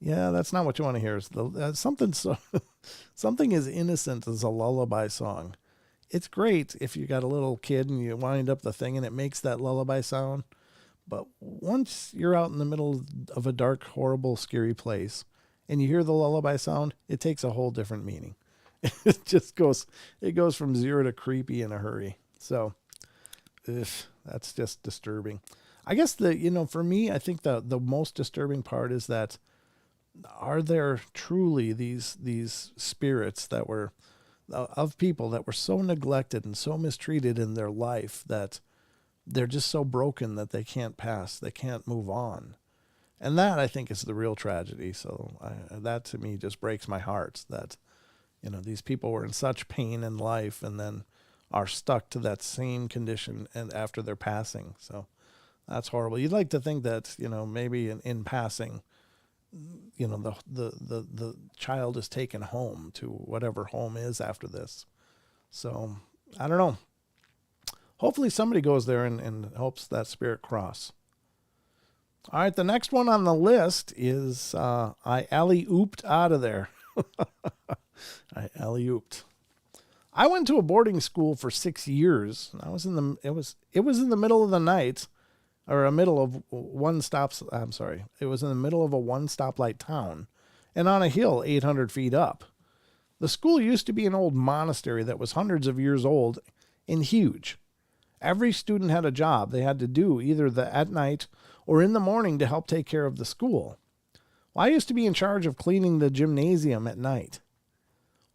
Yeah, that's not what you want to hear. Something as innocent as a lullaby song. It's great if you got a little kid and you wind up the thing and it makes that lullaby sound. But once you're out in the middle of a dark, horrible, scary place and you hear the lullaby sound, it takes a whole different meaning. It goes from 0 to creepy in a hurry. So, that's just disturbing. I guess for me, I think the most disturbing part is that are there truly these spirits that were of people that were so neglected and so mistreated in their life that they're just so broken that they can't pass, they can't move on. And that, I think, is the real tragedy. So that to me just breaks my heart that, these people were in such pain in life and then are stuck to that same condition and after their passing. So that's horrible. You'd like to think that, maybe in passing, the child is taken home to whatever home is after this. So I don't know. Hopefully somebody goes there and helps that spirit cross. All right, the next one on the list is I alley-ooped out of there. I alley-ooped. I went to a boarding school for 6 years. I was in the it was in the middle of the night, or a middle of one stop. I'm sorry, it was in the middle of a one stoplight town, and on a hill 800 feet up. The school used to be an old monastery that was hundreds of years old and huge. Every student had a job they had to do either at night or in the morning to help take care of the school. Well, I used to be in charge of cleaning the gymnasium at night.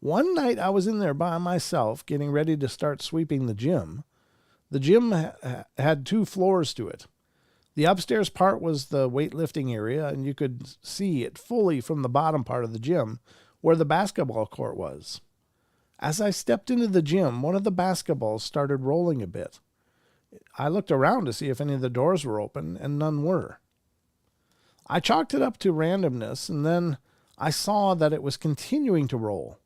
One night I was in there by myself getting ready to start sweeping the gym. The gym had 2 floors to it. The upstairs part was the weightlifting area, and you could see it fully from the bottom part of the gym where the basketball court was. As I stepped into the gym, one of the basketballs started rolling a bit. I looked around to see if any of the doors were open, and none were. I chalked it up to randomness, and then I saw that it was continuing to roll.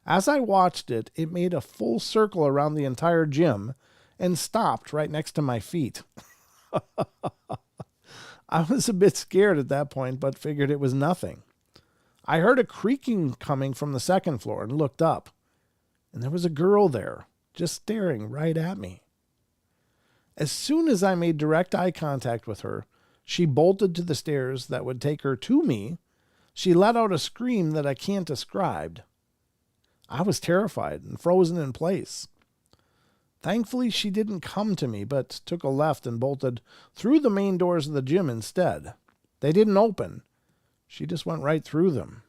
As I watched it, it made a full circle around the entire gym and stopped right next to my feet. I was a bit scared at that point, but figured it was nothing. I heard a creaking coming from the second floor and looked up, and there was a girl there, just staring right at me. As soon as I made direct eye contact with her, she bolted to the stairs that would take her to me. She let out a scream that I can't describe. I was terrified and frozen in place. Thankfully, she didn't come to me, but took a left and bolted through the main doors of the gym instead. They didn't open. She just went right through them.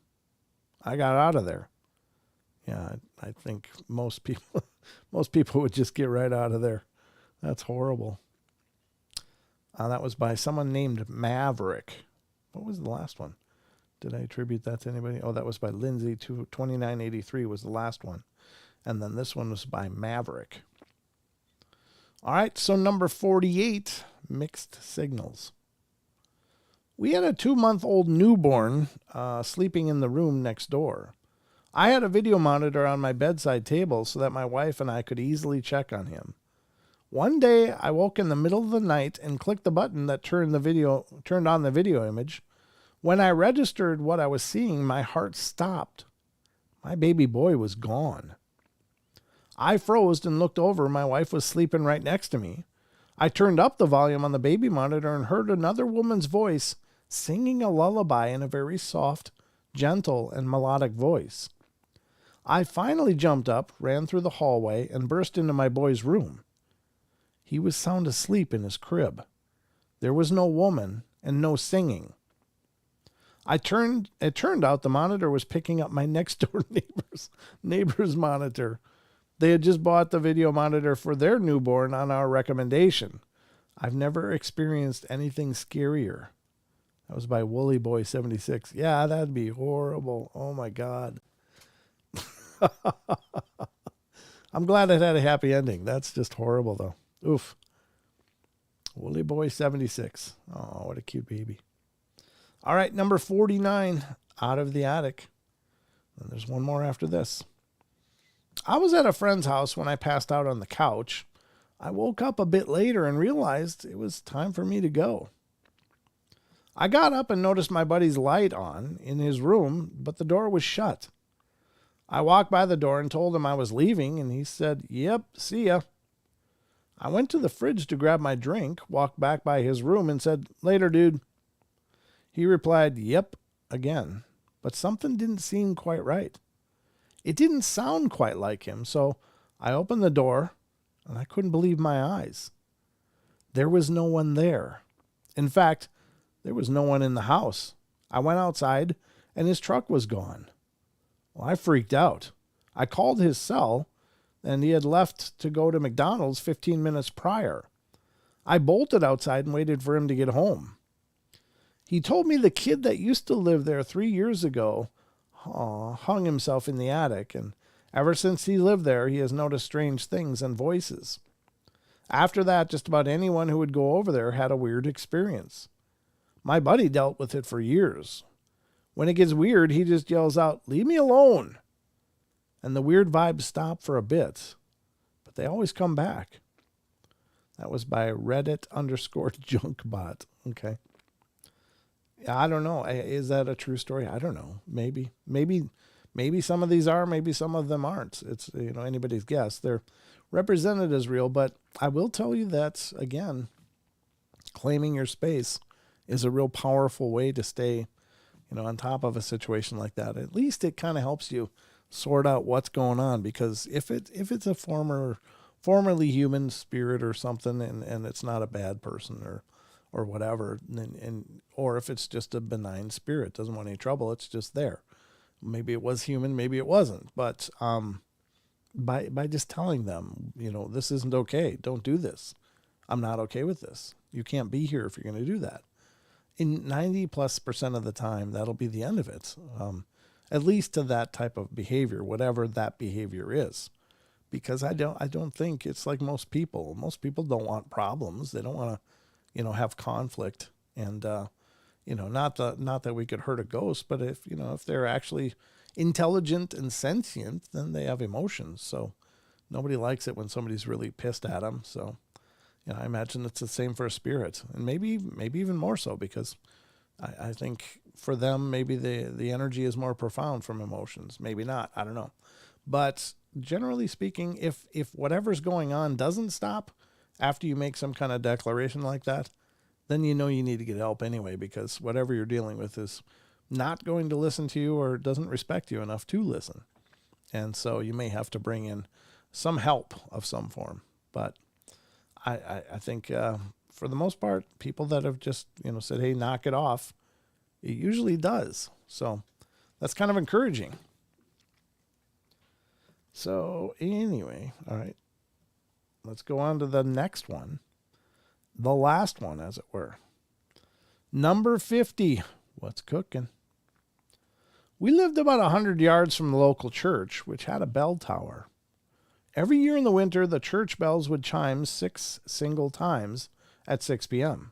I got out of there. Yeah, I think most people would just get right out of there. That's horrible. That was by someone named Maverick. What was the last one? Did I attribute that to anybody? Oh, that was by Lindsay. 2983 was the last one. And then this one was by Maverick. All right, so number 48, mixed signals. We had a 2-month-old newborn sleeping in the room next door. I had a video monitor on my bedside table so that my wife and I could easily check on him. One day, I woke in the middle of the night and clicked the button that turned on the video image. When I registered what I was seeing, my heart stopped. My baby boy was gone. I froze and looked over. My wife was sleeping right next to me. I turned up the volume on the baby monitor and heard another woman's voice singing a lullaby in a very soft, gentle, and melodic voice. I finally jumped up, ran through the hallway, and burst into my boy's room. He was sound asleep in his crib. There was no woman and no singing. It turned out the monitor was picking up my next door neighbor's monitor. They had just bought the video monitor for their newborn on our recommendation. I've never experienced anything scarier. That was by Woolly Boy 76. Yeah, that'd be horrible. Oh my God. I'm glad it had a happy ending. That's just horrible though. Oof. Woolly Boy 76. Oh, what a cute baby. All right, number 49, Out of the Attic. And there's one more after this. I was at a friend's house when I passed out on the couch. I woke up a bit later and realized it was time for me to go. I got up and noticed my buddy's light on in his room, but the door was shut. I walked by the door and told him I was leaving, and he said, "Yep, see ya." I went to the fridge to grab my drink, walked back by his room, and said, "Later, dude." He replied, "Yep," again, but something didn't seem quite right. It didn't sound quite like him, so I opened the door, and I couldn't believe my eyes. There was no one there. In fact, there was no one in the house. I went outside, and his truck was gone. Well, I freaked out. I called his cell, and he had left to go to McDonald's 15 minutes prior. I bolted outside and waited for him to get home. He told me the kid that used to live there 3 years ago hung himself in the attic, and ever since he lived there, he has noticed strange things and voices. After that, just about anyone who would go over there had a weird experience. My buddy dealt with it for years. When it gets weird, he just yells out, "Leave me alone!" And the weird vibes stop for a bit, but they always come back. That was by Reddit _junkbot. Okay. I don't know. Is that a true story? I don't know. Maybe some of these are, maybe some of them aren't. It's, anybody's guess. They're represented as real, but I will tell you that, again, claiming your space is a real powerful way to stay, on top of a situation like that. At least it kind of helps you sort out what's going on, because if it's a formerly human spirit or something, and it's not a bad person or whatever, or if it's just a benign spirit, doesn't want any trouble, it's just there. Maybe it was human, maybe it wasn't, but by just telling them, this isn't okay, don't do this, I'm not okay with this, you can't be here if you're going to do that. In 90+% of the time, that'll be the end of it. At least to that type of behavior, whatever that behavior is. Because I don't think it's like most people. Most people don't want problems. They don't want to, have conflict. And, not that we could hurt a ghost, but if they're actually intelligent and sentient, then they have emotions. So nobody likes it when somebody's really pissed at them. So, I imagine it's the same for a spirit, and maybe even more so, because I think for them, maybe the energy is more profound from emotions. Maybe not. I don't know. But generally speaking, if whatever's going on doesn't stop after you make some kind of declaration like that, then you need to get help anyway, because whatever you're dealing with is not going to listen to you or doesn't respect you enough to listen. And so you may have to bring in some help of some form. But I think for the most part, people that have just, said, hey, knock it off, it usually does. So that's kind of encouraging. So anyway, all right, let's go on to the next one. The last one, as it were. Number 50. What's cooking? We lived about 100 yards from the local church, which had a bell tower. Every year in the winter, the church bells would chime 6 single times at 6 p.m.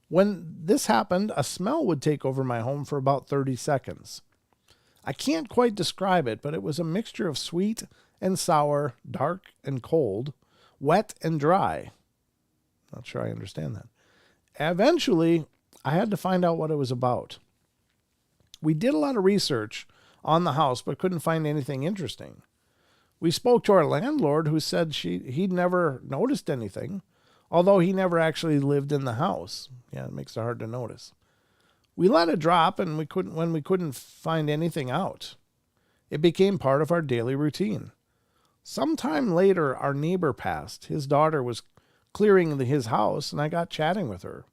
When this happened, a smell would take over my home for about 30 seconds. I can't quite describe it, but it was a mixture of sweet and sour, dark and cold, wet and dry. Not sure I understand that. Eventually, I had to find out what it was about. We did a lot of research on the house, but couldn't find anything interesting. We spoke to our landlord, who said he'd never noticed anything, although he never actually lived in the house. Yeah, it makes it hard to notice. We let it drop, and when we couldn't find anything out. It became part of our daily routine. Sometime later, our neighbor passed. His daughter was clearing his house, and I got chatting with her.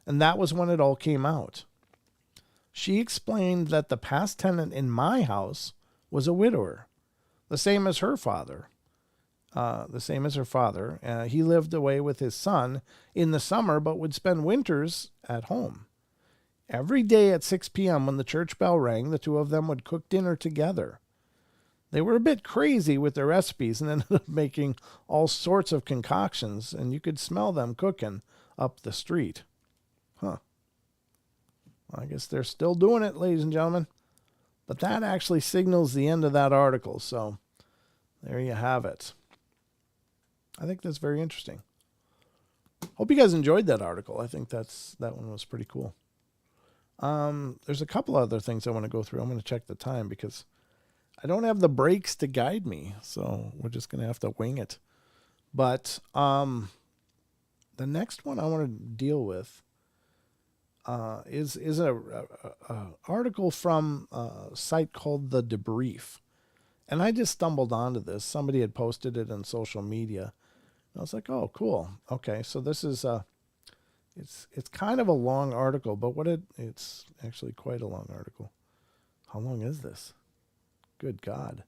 And that was when it all came out. She explained that the past tenant in my house was a widower, the same as her father. He lived away with his son in the summer, but would spend winters at home. Every day at 6 p.m. when the church bell rang, the two of them would cook dinner together. They were a bit crazy with their recipes and ended up making all sorts of concoctions, and you could smell them cooking up the street. Huh. Well, I guess they're still doing it, ladies and gentlemen. But that actually signals the end of that article, so there you have it. I think that's very interesting. Hope you guys enjoyed that article. I think that one was pretty cool. There's a couple other things I want to go through. I'm going to check the time because I don't have the breaks to guide me, so we're just going to have to wing it. But the next one I want to deal with is a article from a site called The Debrief. And I just stumbled onto this. Somebody had posted it on social media. And I was like, oh, cool. Okay, so this is it's kind of a long article, but it's actually quite a long article. How long is this? Good God.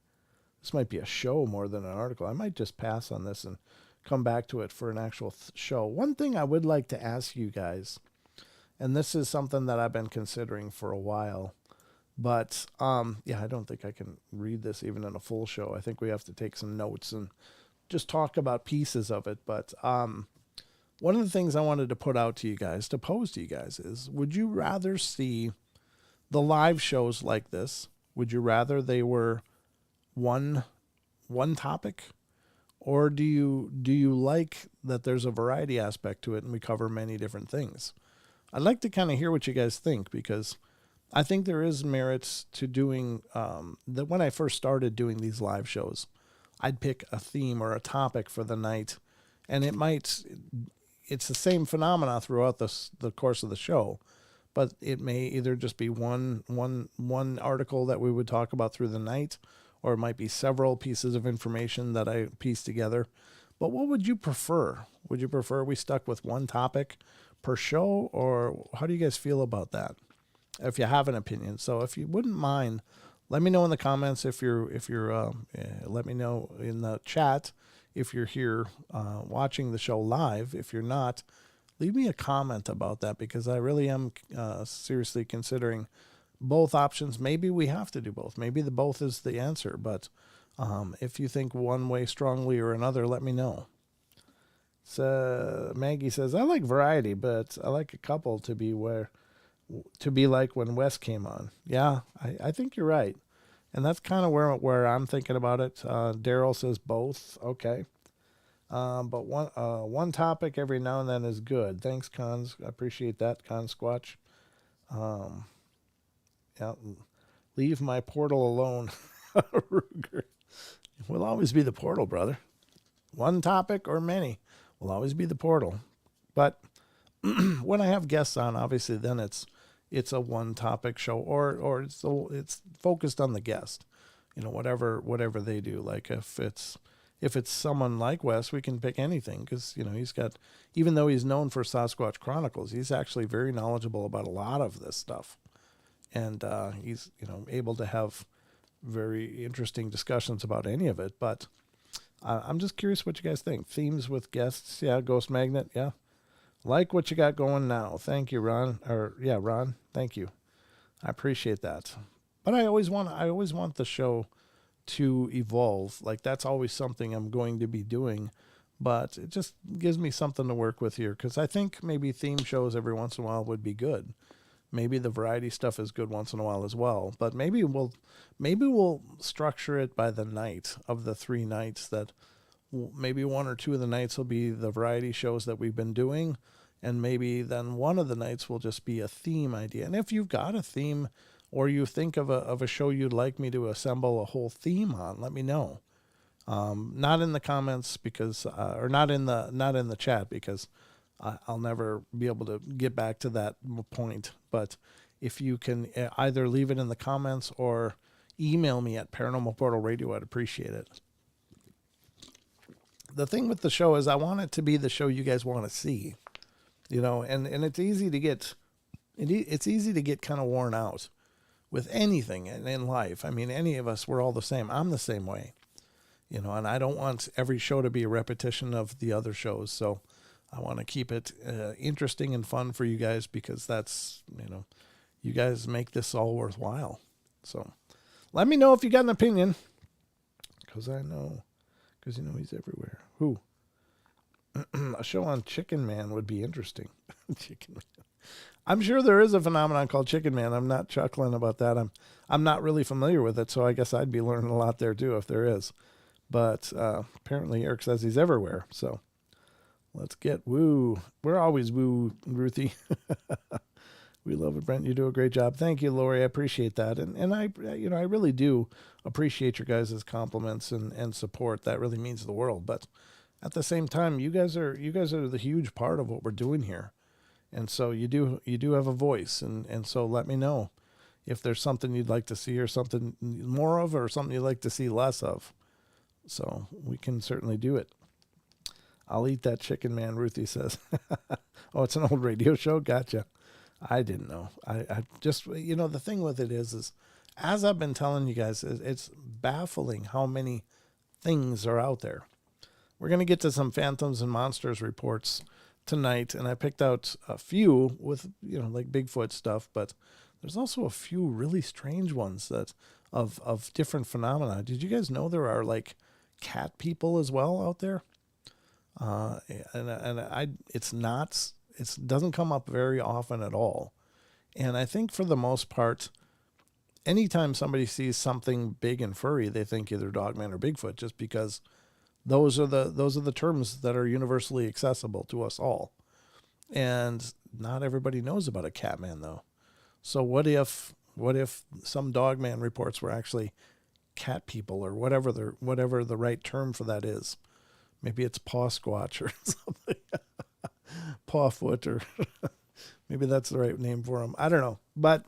This might be a show more than an article. I might just pass on this and come back to it for an actual show. One thing I would like to ask you guys, and this is something that I've been considering for a while, but I don't think I can read this even in a full show. I think we have to take some notes and just talk about pieces of it. But one of the things I wanted to put out to you guys, to pose to you guys, is would you rather see the live shows like this? Would you rather they were one topic? Or do you like that there's a variety aspect to it and we cover many different things? I'd like to kind of hear what you guys think, because I think there is merits to doing that. When I first started doing these live shows, I'd pick a theme or a topic for the night, and it's the same phenomena throughout the course of the show, but it may either just be one article that we would talk about through the night, or it might be several pieces of information that I piece together. But what would you prefer? Would you prefer we stuck with one topic per show, or how do you guys feel about that? If you have an opinion. So if you wouldn't mind, let me know in the comments. If you're let me know in the chat if you're here watching the show live. If you're not, leave me a comment about that, because I really am seriously considering both options. Maybe we have to do both. Maybe the both is the answer. But if you think one way strongly or another, let me know. So Maggie says, I like variety, but I like a couple to be like when Wes came on. Yeah, I think you're right. And that's kind of where I'm thinking about it. Daryl says both. Okay. But one topic every now and then is good. Thanks, Cons. I appreciate that, Con Squatch. Yeah, leave my portal alone. Ruger. Will always be the portal, brother. One topic or many will always be the portal. But when I have guests on, obviously then it's a one topic show, or it's focused on the guest, whatever they do. Like if it's someone like Wes, we can pick anything, because he's got, even though he's known for Sasquatch Chronicles, he's actually very knowledgeable about a lot of this stuff, and he's able to have very interesting discussions about any of it. But I'm just curious what you guys think. Themes with guests, yeah. Ghost Magnet, yeah. Like what you got going now. Thank you, Ron. Ron, thank you. I appreciate that. But I always want the show to evolve. Like, that's always something I'm going to be doing. But it just gives me something to work with here, because I think maybe theme shows every once in a while would be good. Maybe the variety stuff is good once in a while as well. But maybe we'll structure it by the night of the 3 nights. That maybe 1 or 2 of the nights will be the variety shows that we've been doing, and maybe then one of the nights will just be a theme idea. And if you've got a theme, or you think of a show you'd like me to assemble a whole theme on, let me know. Not in the comments, because or not in the chat, because I'll never be able to get back to that point. But if you can either leave it in the comments or email me at Paranormal Portal Radio, I'd appreciate it. The thing with the show is I want it to be the show you guys want to see, and it's easy to get kind of worn out with anything in life. I mean, any of us, we're all the same. I'm the same way, and I don't want every show to be a repetition of the other shows. So I want to keep it interesting and fun for you guys, because that's, you guys make this all worthwhile. So let me know if you got an opinion, because he's everywhere. Who? A show on Chicken Man would be interesting. Chicken Man. I'm sure there is a phenomenon called Chicken Man. I'm not chuckling about that. I'm not really familiar with it, so I guess I'd be learning a lot there too if there is. But apparently Eric says he's everywhere. So let's get woo. We're always woo, Ruthie. We love it, Brent. You do a great job. Thank you, Lori. I appreciate that. And I really do appreciate your guys' compliments and support. That really means the world. But at the same time, you guys are the huge part of what we're doing here. And so you do have a voice. And so let me know if there's something you'd like to see, or something more of, or something you'd like to see less of. So we can certainly do it. I'll eat that Chicken Man, Ruthie says. Oh, it's an old radio show? Gotcha. I didn't know. I just, the thing with it is as I've been telling you guys, it's baffling how many things are out there. We're going to get to some phantoms and monsters reports tonight, and I picked out a few with, like Bigfoot stuff, but there's also a few really strange ones that of different phenomena. Did you guys know there are like cat people as well out there? It doesn't come up very often at all. And I think for the most part, anytime somebody sees something big and furry, they think either Dogman or Bigfoot, just because those are the terms that are universally accessible to us all. And not everybody knows about a catman, though. So what if some Dogman reports were actually cat people, or whatever the right term for that is? Maybe it's paw squatch or something. Paw foot, or maybe that's the right name for them. I don't know. But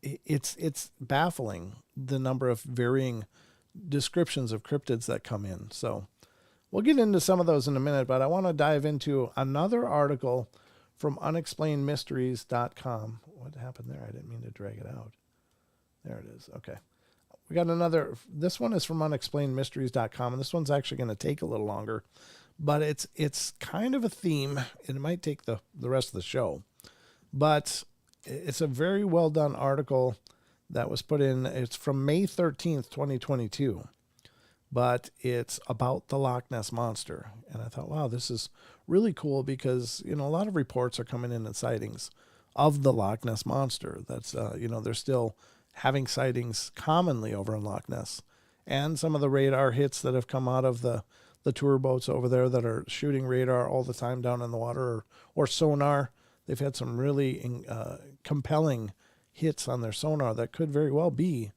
it's baffling, the number of varying descriptions of cryptids that come in. So we'll get into some of those in a minute, but I want to dive into another article from unexplainedmysteries.com. What happened there? I didn't mean to drag it out. There it is. Okay. We got another. This one is from unexplainedmysteries.com, and this one's actually going to take a little longer, but it's kind of a theme. It might take the rest of the show, but it's a very well done article that was put in. It's from May 13th, 2022, but it's about the Loch Ness Monster. And I thought, wow, this is really cool because, a lot of reports are coming in and sightings of the Loch Ness Monster. That's, they're still having sightings commonly over in Loch Ness. And some of the radar hits that have come out of the tour boats over there that are shooting radar all the time down in the water, or sonar. They've had some really compelling hits on their sonar that could very well be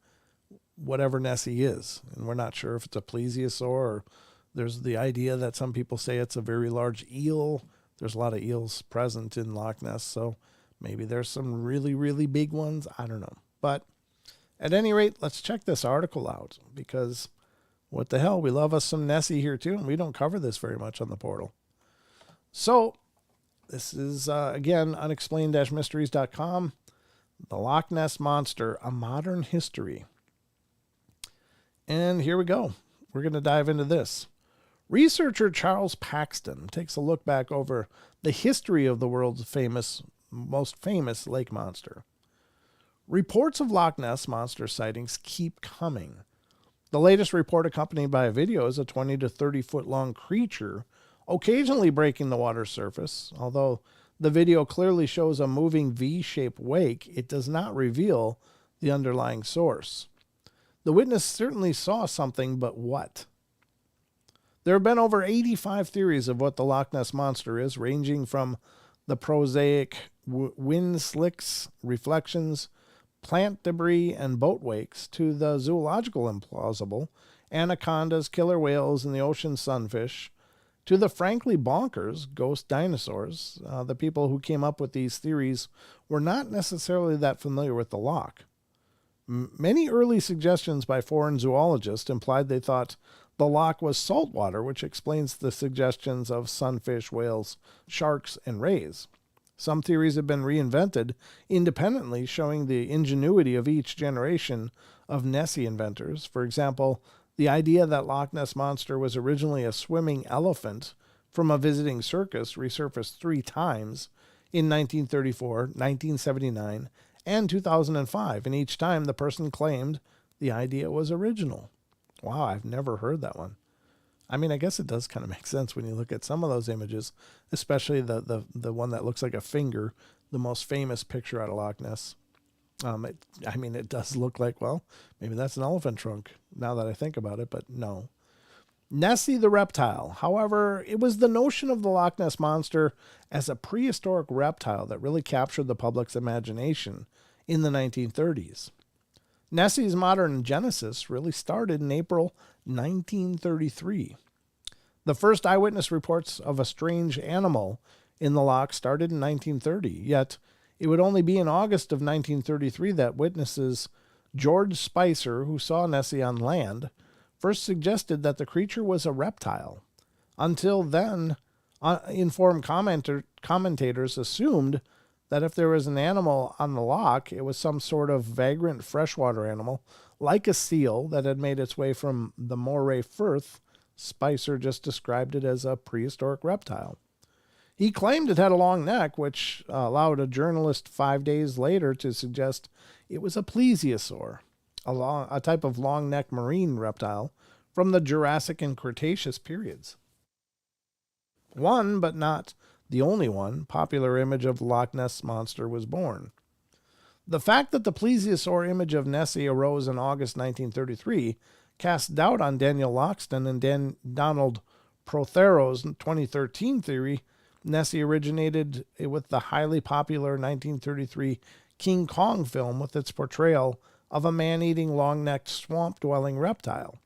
whatever Nessie is. And we're not sure if it's a plesiosaur, or there's the idea that some people say it's a very large eel. There's a lot of eels present in Loch Ness, so maybe there's some really, really big ones. I don't know. But at any rate, let's check this article out, because what the hell, we love us some Nessie here too, and we don't cover this very much on the portal. So this is, again, unexplained-mysteries.com, The Loch Ness Monster, A Modern History. And here we go. We're going to dive into this. Researcher Charles Paxton takes a look back over the history of the world's most famous lake monster. Reports of Loch Ness Monster sightings keep coming. The latest report, accompanied by a video, is a 20 to 30 foot long creature occasionally breaking the water surface. Although the video clearly shows a moving V-shaped wake, it does not reveal the underlying source. The witness certainly saw something, but what? There have been over 85 theories of what the Loch Ness Monster is, ranging from the prosaic wind slicks, reflections, plant debris, and boat wakes, to the zoological implausible, anacondas, killer whales, and the ocean sunfish, to the frankly bonkers ghost dinosaurs. The people who came up with these theories were not necessarily that familiar with the loch. Many early suggestions by foreign zoologists implied they thought the loch was saltwater, which explains the suggestions of sunfish, whales, sharks, and rays. Some theories have been reinvented independently, showing the ingenuity of each generation of Nessie inventors. For example, the idea that Loch Ness Monster was originally a swimming elephant from a visiting circus resurfaced 3 times in 1934, 1979, and 2005, and each time the person claimed the idea was original. Wow, I've never heard that one. I mean, I guess it does kind of make sense when you look at some of those images, especially the one that looks like a finger, the most famous picture out of Loch Ness. It does look like, well, maybe that's an elephant trunk now that I think about it, but no. Nessie the reptile. However, it was the notion of the Loch Ness Monster as a prehistoric reptile that really captured the public's imagination in the 1930s. Nessie's modern genesis really started in April 1933. The first eyewitness reports of a strange animal in the loch started in 1930, yet it would only be in August of 1933 that witnesses George Spicer, who saw Nessie on land, first suggested that the creature was a reptile. Until then, informed commentators assumed that if there was an animal on the loch, it was some sort of vagrant freshwater animal, like a seal that had made its way from the Moray Firth. Spicer just described it as a prehistoric reptile. He claimed it had a long neck, which allowed a journalist 5 days later to suggest it was a plesiosaur, a type of long-necked marine reptile from the Jurassic and Cretaceous periods. One, but not the only one, popular image of the Loch Ness Monster was born. The fact that the plesiosaur image of Nessie arose in August 1933 cast doubt on Daniel Loxton and Donald Prothero's 2013 theory Nessie originated with the highly popular 1933 King Kong film with its portrayal of a man-eating, long-necked, swamp-dwelling reptile.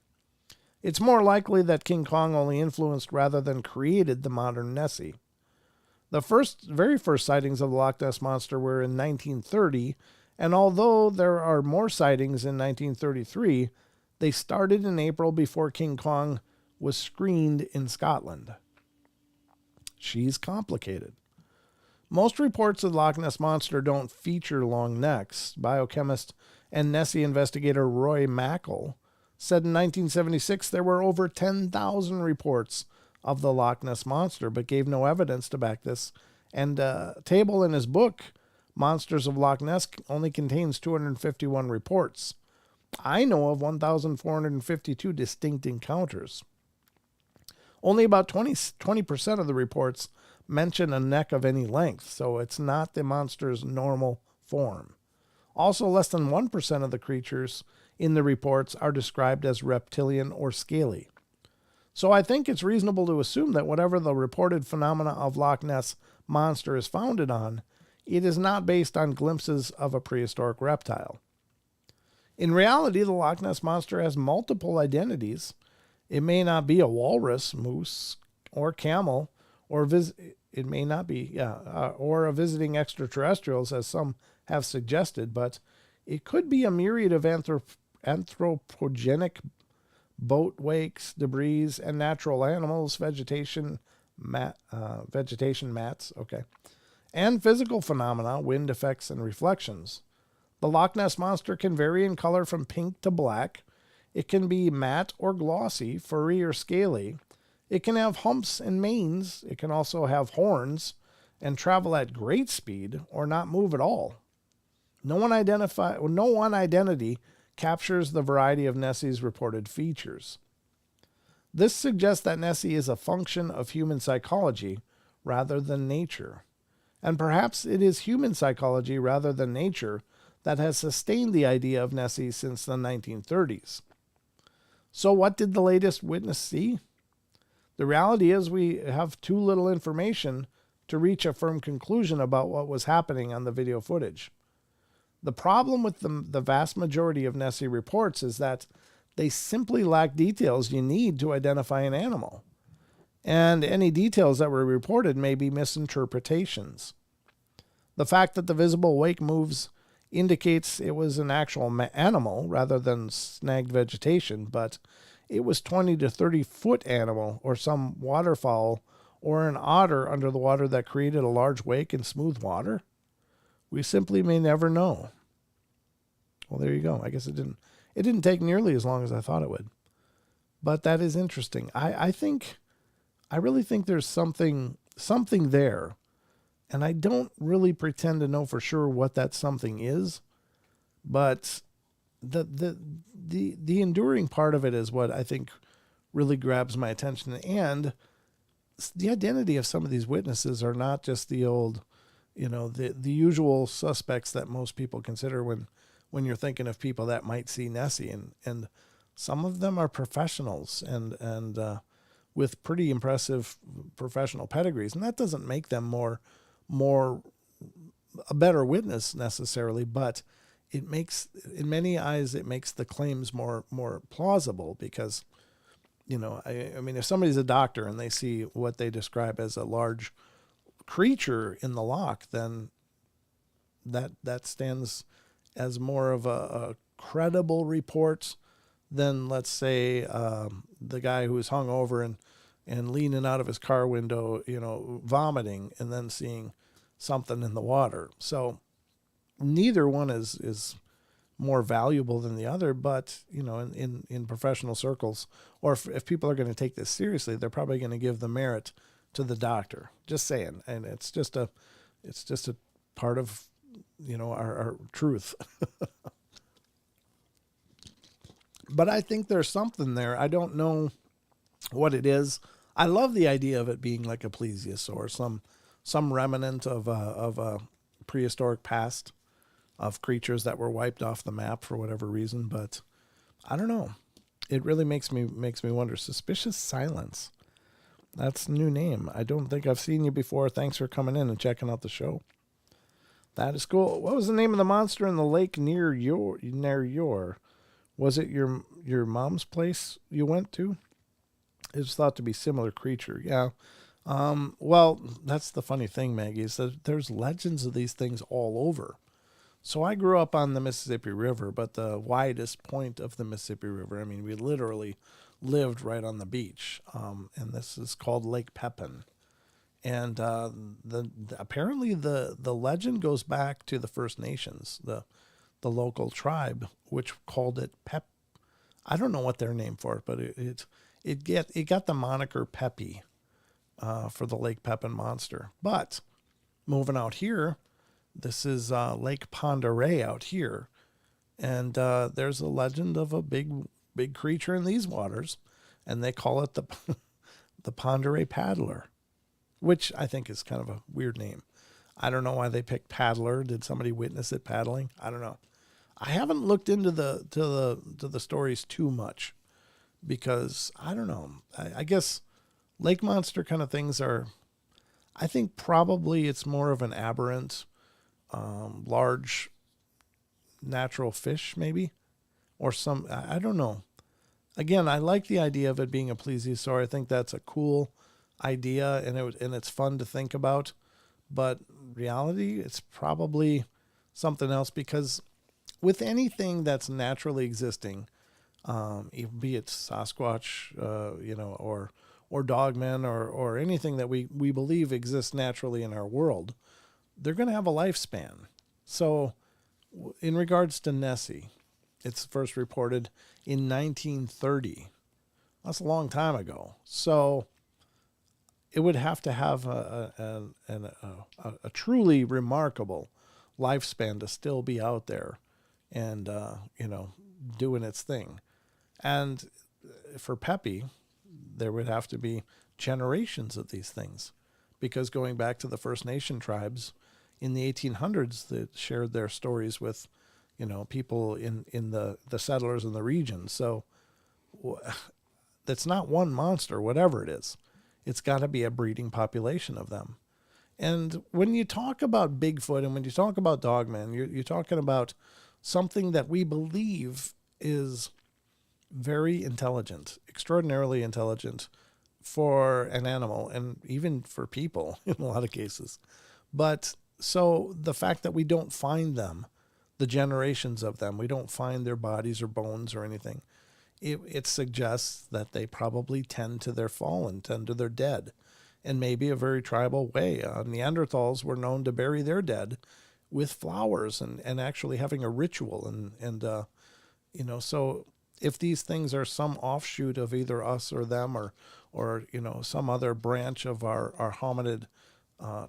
It's more likely that King Kong only influenced rather than created the modern Nessie. The very first sightings of the Loch Ness Monster were in 1930, and although there are more sightings in 1933, they started in April before King Kong was screened in Scotland. She's complicated. Most reports of the Loch Ness Monster don't feature long necks. Biochemist and Nessie investigator Roy Mackle said in 1976 there were over 10,000 reports of the Loch Ness Monster, but gave no evidence to back this. And a table in his book, Monsters of Loch Ness, only contains 251 reports. I know of 1,452 distinct encounters. Only about 20% of the reports mention a neck of any length, so it's not the monster's normal form. Also, less than 1% of the creatures in the reports are described as reptilian or scaly. So I think it's reasonable to assume that whatever the reported phenomena of Loch Ness Monster is founded on, it is not based on glimpses of a prehistoric reptile. In reality, the Loch Ness Monster has multiple identities. It may not be a walrus, moose, or camel, or it may not be, or a visiting extraterrestrials, as some have suggested, but it could be a myriad of anthropogenic boat wakes, debris, and natural animals, vegetation mats, and physical phenomena, wind effects, and reflections. The Loch Ness Monster can vary in color from pink to black. It can be matte or glossy, furry or scaly. It can have humps and manes. It can also have horns and travel at great speed or not move at all. No one identity captures the variety of Nessie's reported features. This suggests that Nessie is a function of human psychology rather than nature. And perhaps it is human psychology rather than nature that has sustained the idea of Nessie since the 1930s. So what did the latest witness see? The reality is we have too little information to reach a firm conclusion about what was happening on the video footage. The problem with the vast majority of Nessie reports is that they simply lack details you need to identify an animal. And any details that were reported may be misinterpretations. The fact that the visible wake moves indicates it was an actual animal rather than snagged vegetation, but it was 20 to 30 foot animal or some waterfowl or an otter under the water that created a large wake in smooth water. We simply may never know. Well, there you go. I guess it didn't take nearly as long as I thought it would. But that is interesting. I really think there's something there. And I don't really pretend to know for sure what that something is, but the enduring part of it is what I think really grabs my attention. And the identity of some of these witnesses are not just the old, the usual suspects that most people consider when you're thinking of people that might see Nessie, and some of them are professionals and with pretty impressive professional pedigrees, and that doesn't make them more a better witness necessarily, but it makes, in many eyes, it makes the claims more plausible because, I mean, if somebody's a doctor and they see what they describe as a large creature in the loch, then that stands as more of a credible report than, let's say, the guy who was hung over and leaning out of his car window, vomiting and then seeing something in the water. So neither one is more valuable than the other, but, in professional circles, or if people are going to take this seriously, they're probably going to give the merit to the doctor. Just saying. And it's just a part of, our truth. But I think there's something there. I don't know what it is. I love the idea of it being like a plesiosaur, some remnant of a prehistoric past of creatures that were wiped off the map for whatever reason. But I don't know. It really makes me wonder. Suspicious silence. That's a new name. I don't think I've seen you before. Thanks for coming in and checking out the show. That is cool. What was the name of the monster in the lake near your? Was it your mom's place you went to? It's thought to be similar creature. Yeah. Well, that's the funny thing, Maggie, is that there's legends of these things all over. So I grew up on the Mississippi River, but the widest point of the Mississippi River. I mean, we literally lived right on the beach, and this is called Lake Pepin. And apparently the legend goes back to the First Nations, the local tribe, which called it Pep. I don't know what their name for it, but it got the moniker Peppy for the Lake Pepin monster. But moving out here, this is Lake Pend Oreille out here, and there's a legend of a big creature in these waters, and they call it the Pend Oreille Paddler, which I think is kind of a weird name. I don't know why they picked paddler. Did somebody witness it paddling? I don't know. I haven't looked into the stories too much because I don't know. I guess lake monster kind of things are. I think probably it's more of an aberrant, large natural fish maybe, or some. I don't know. Again, I like the idea of it being a plesiosaur. I think that's a cool idea, and it's fun to think about. But reality, it's probably something else, because with anything that's naturally existing, be it Sasquatch, or Dogman, or anything that we believe exists naturally in our world, they're going to have a lifespan. So in regards to Nessie, it's first reported in 1930. That's a long time ago. So it would have to have a truly remarkable lifespan to still be out there and, doing its thing. And for Peppy, there would have to be generations of these things, because going back to the First Nation tribes in the 1800s that shared their stories with, people in the settlers in the region. So that's not one monster, whatever it is. It's got to be a breeding population of them. And when you talk about Bigfoot and when you talk about Dogman, you're talking about something that we believe is very intelligent, extraordinarily intelligent for an animal, and even for people in a lot of cases. But so the fact that we don't find them, the generations of them, we don't find their bodies or bones or anything, it suggests that they probably tend to their fallen, tend to their dead, and maybe a very tribal way. Neanderthals were known to bury their dead with flowers and actually having a ritual. And so if these things are some offshoot of either us or them, or some other branch of our hominid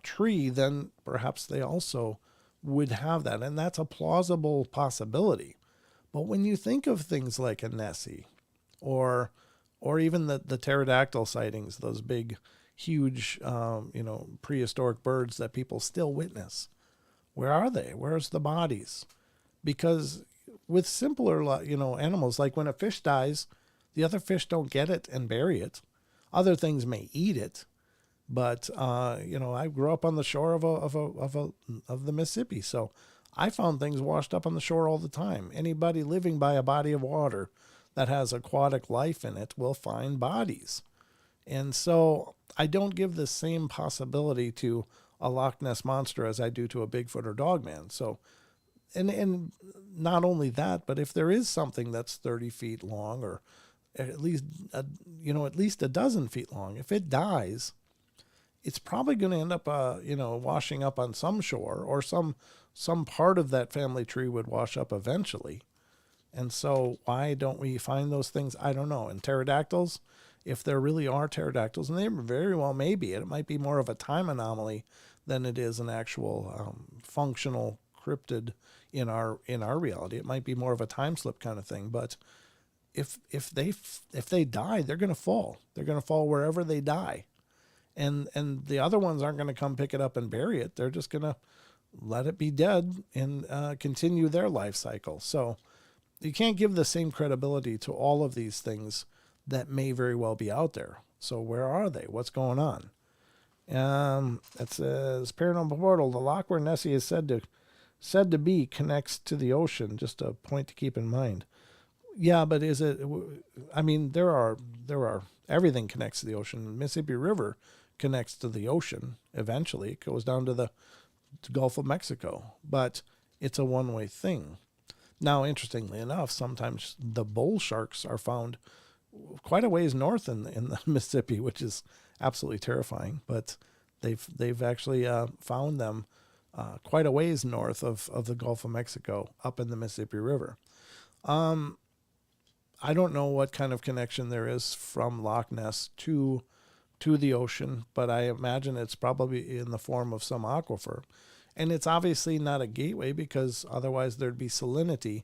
tree, then perhaps they also would have that. And that's a plausible possibility. But when you think of things like a Nessie or even the pterodactyl sightings, those big, huge, prehistoric birds that people still witness, where are they? Where's the bodies? Because with simpler, animals, like when a fish dies, the other fish don't get it and bury it. Other things may eat it, but I grew up on the shore of the Mississippi, so I found things washed up on the shore all the time. Anybody living by a body of water that has aquatic life in it will find bodies. And so I don't give the same possibility to a Loch Ness monster as I do to a Bigfoot or Dogman. So, and not only that, but if there is something that's 30 feet long, or at least a dozen feet long, if it dies, it's probably going to end up, washing up on some shore, or some part of that family tree would wash up eventually. And so why don't we find those things? I don't know. And pterodactyls, if there really are pterodactyls, and they very well may be, it might be more of a time anomaly than it is an actual functional cryptid in our reality. It might be more of a time slip kind of thing. But if they die, they're going to fall. They're going to fall wherever they die. And the other ones aren't going to come pick it up and bury it. They're just going to let it be dead and continue their life cycle. So you can't give the same credibility to all of these things that may very well be out there. So where are they? What's going on? It says Paranormal Portal. The loch where Nessie is said to be connects to the ocean. Just a point to keep in mind. Yeah, but is it? I mean, there are everything connects to the ocean. The Mississippi River connects to the ocean. Eventually, it goes down to the Gulf of Mexico, but it's a one-way thing. Now, interestingly enough, sometimes the bull sharks are found quite a ways north in the Mississippi, which is absolutely terrifying. But they've actually found them quite a ways north of the Gulf of Mexico, up in the Mississippi River. I don't know what kind of connection there is from Loch Ness to the ocean, but I imagine it's probably in the form of some aquifer. And it's obviously not a gateway, because otherwise there'd be salinity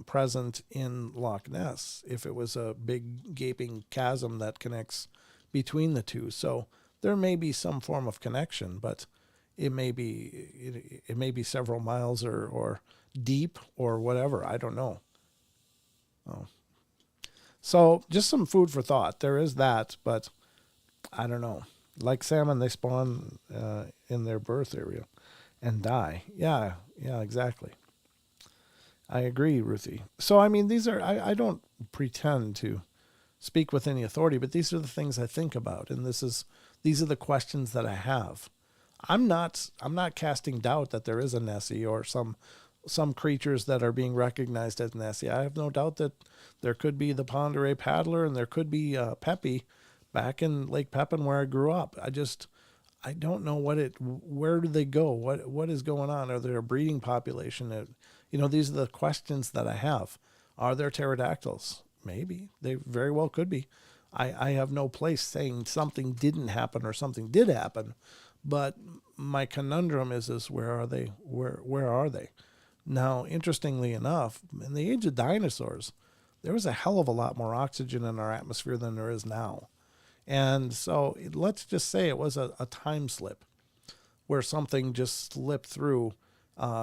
present in Loch Ness if it was a big gaping chasm that connects between the two. So there may be some form of connection, but it may be several miles or deep or whatever. I don't know. Oh. So just some food for thought. There is that, but I don't know. Like salmon, they spawn in their birth area and die. Yeah, exactly. I agree, Ruthie. So, I mean, these are, I don't pretend to speak with any authority, but these are the things I think about. And these are the questions that I have. I'm not casting doubt that there is a Nessie or some creatures that are being recognized as Nessie. I have no doubt that there could be the Pend Oreille paddler, and there could be Peppy back in Lake Pepin where I grew up. I don't know where do they go? What is going on? Are there a breeding population? These are the questions that I have. Are there pterodactyls? Maybe. They very well could be. I have no place saying something didn't happen or something did happen, but my conundrum is where are they? Where are they? Now, interestingly enough, in the age of dinosaurs, there was a hell of a lot more oxygen in our atmosphere than there is now. And so let's just say it was a time slip where something just slipped through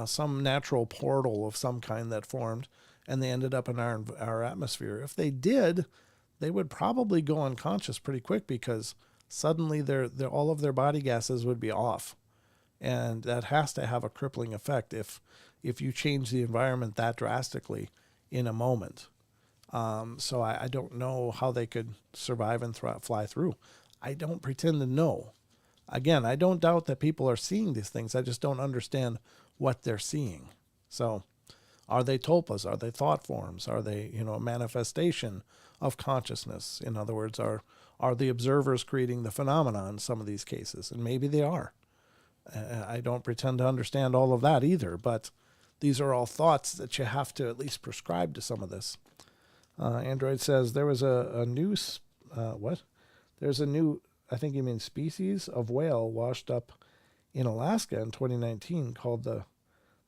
some natural portal of some kind that formed, and they ended up in our atmosphere. If they did, they would probably go unconscious pretty quick, because suddenly all of their body gases would be off. And that has to have a crippling effect if you change the environment that drastically in a moment. So I don't know how they could survive and fly through. I don't pretend to know. Again, I don't doubt that people are seeing these things. I just don't understand what they're seeing. So are they tulpas? Are they thought forms? Are they, a manifestation of consciousness? In other words, are the observers creating the phenomenon in some of these cases? And maybe they are. I don't pretend to understand all of that either, but these are all thoughts that you have to at least prescribe to some of this. Android says there was a new, what? There's a new, I think you mean species of whale washed up in Alaska in 2019 called the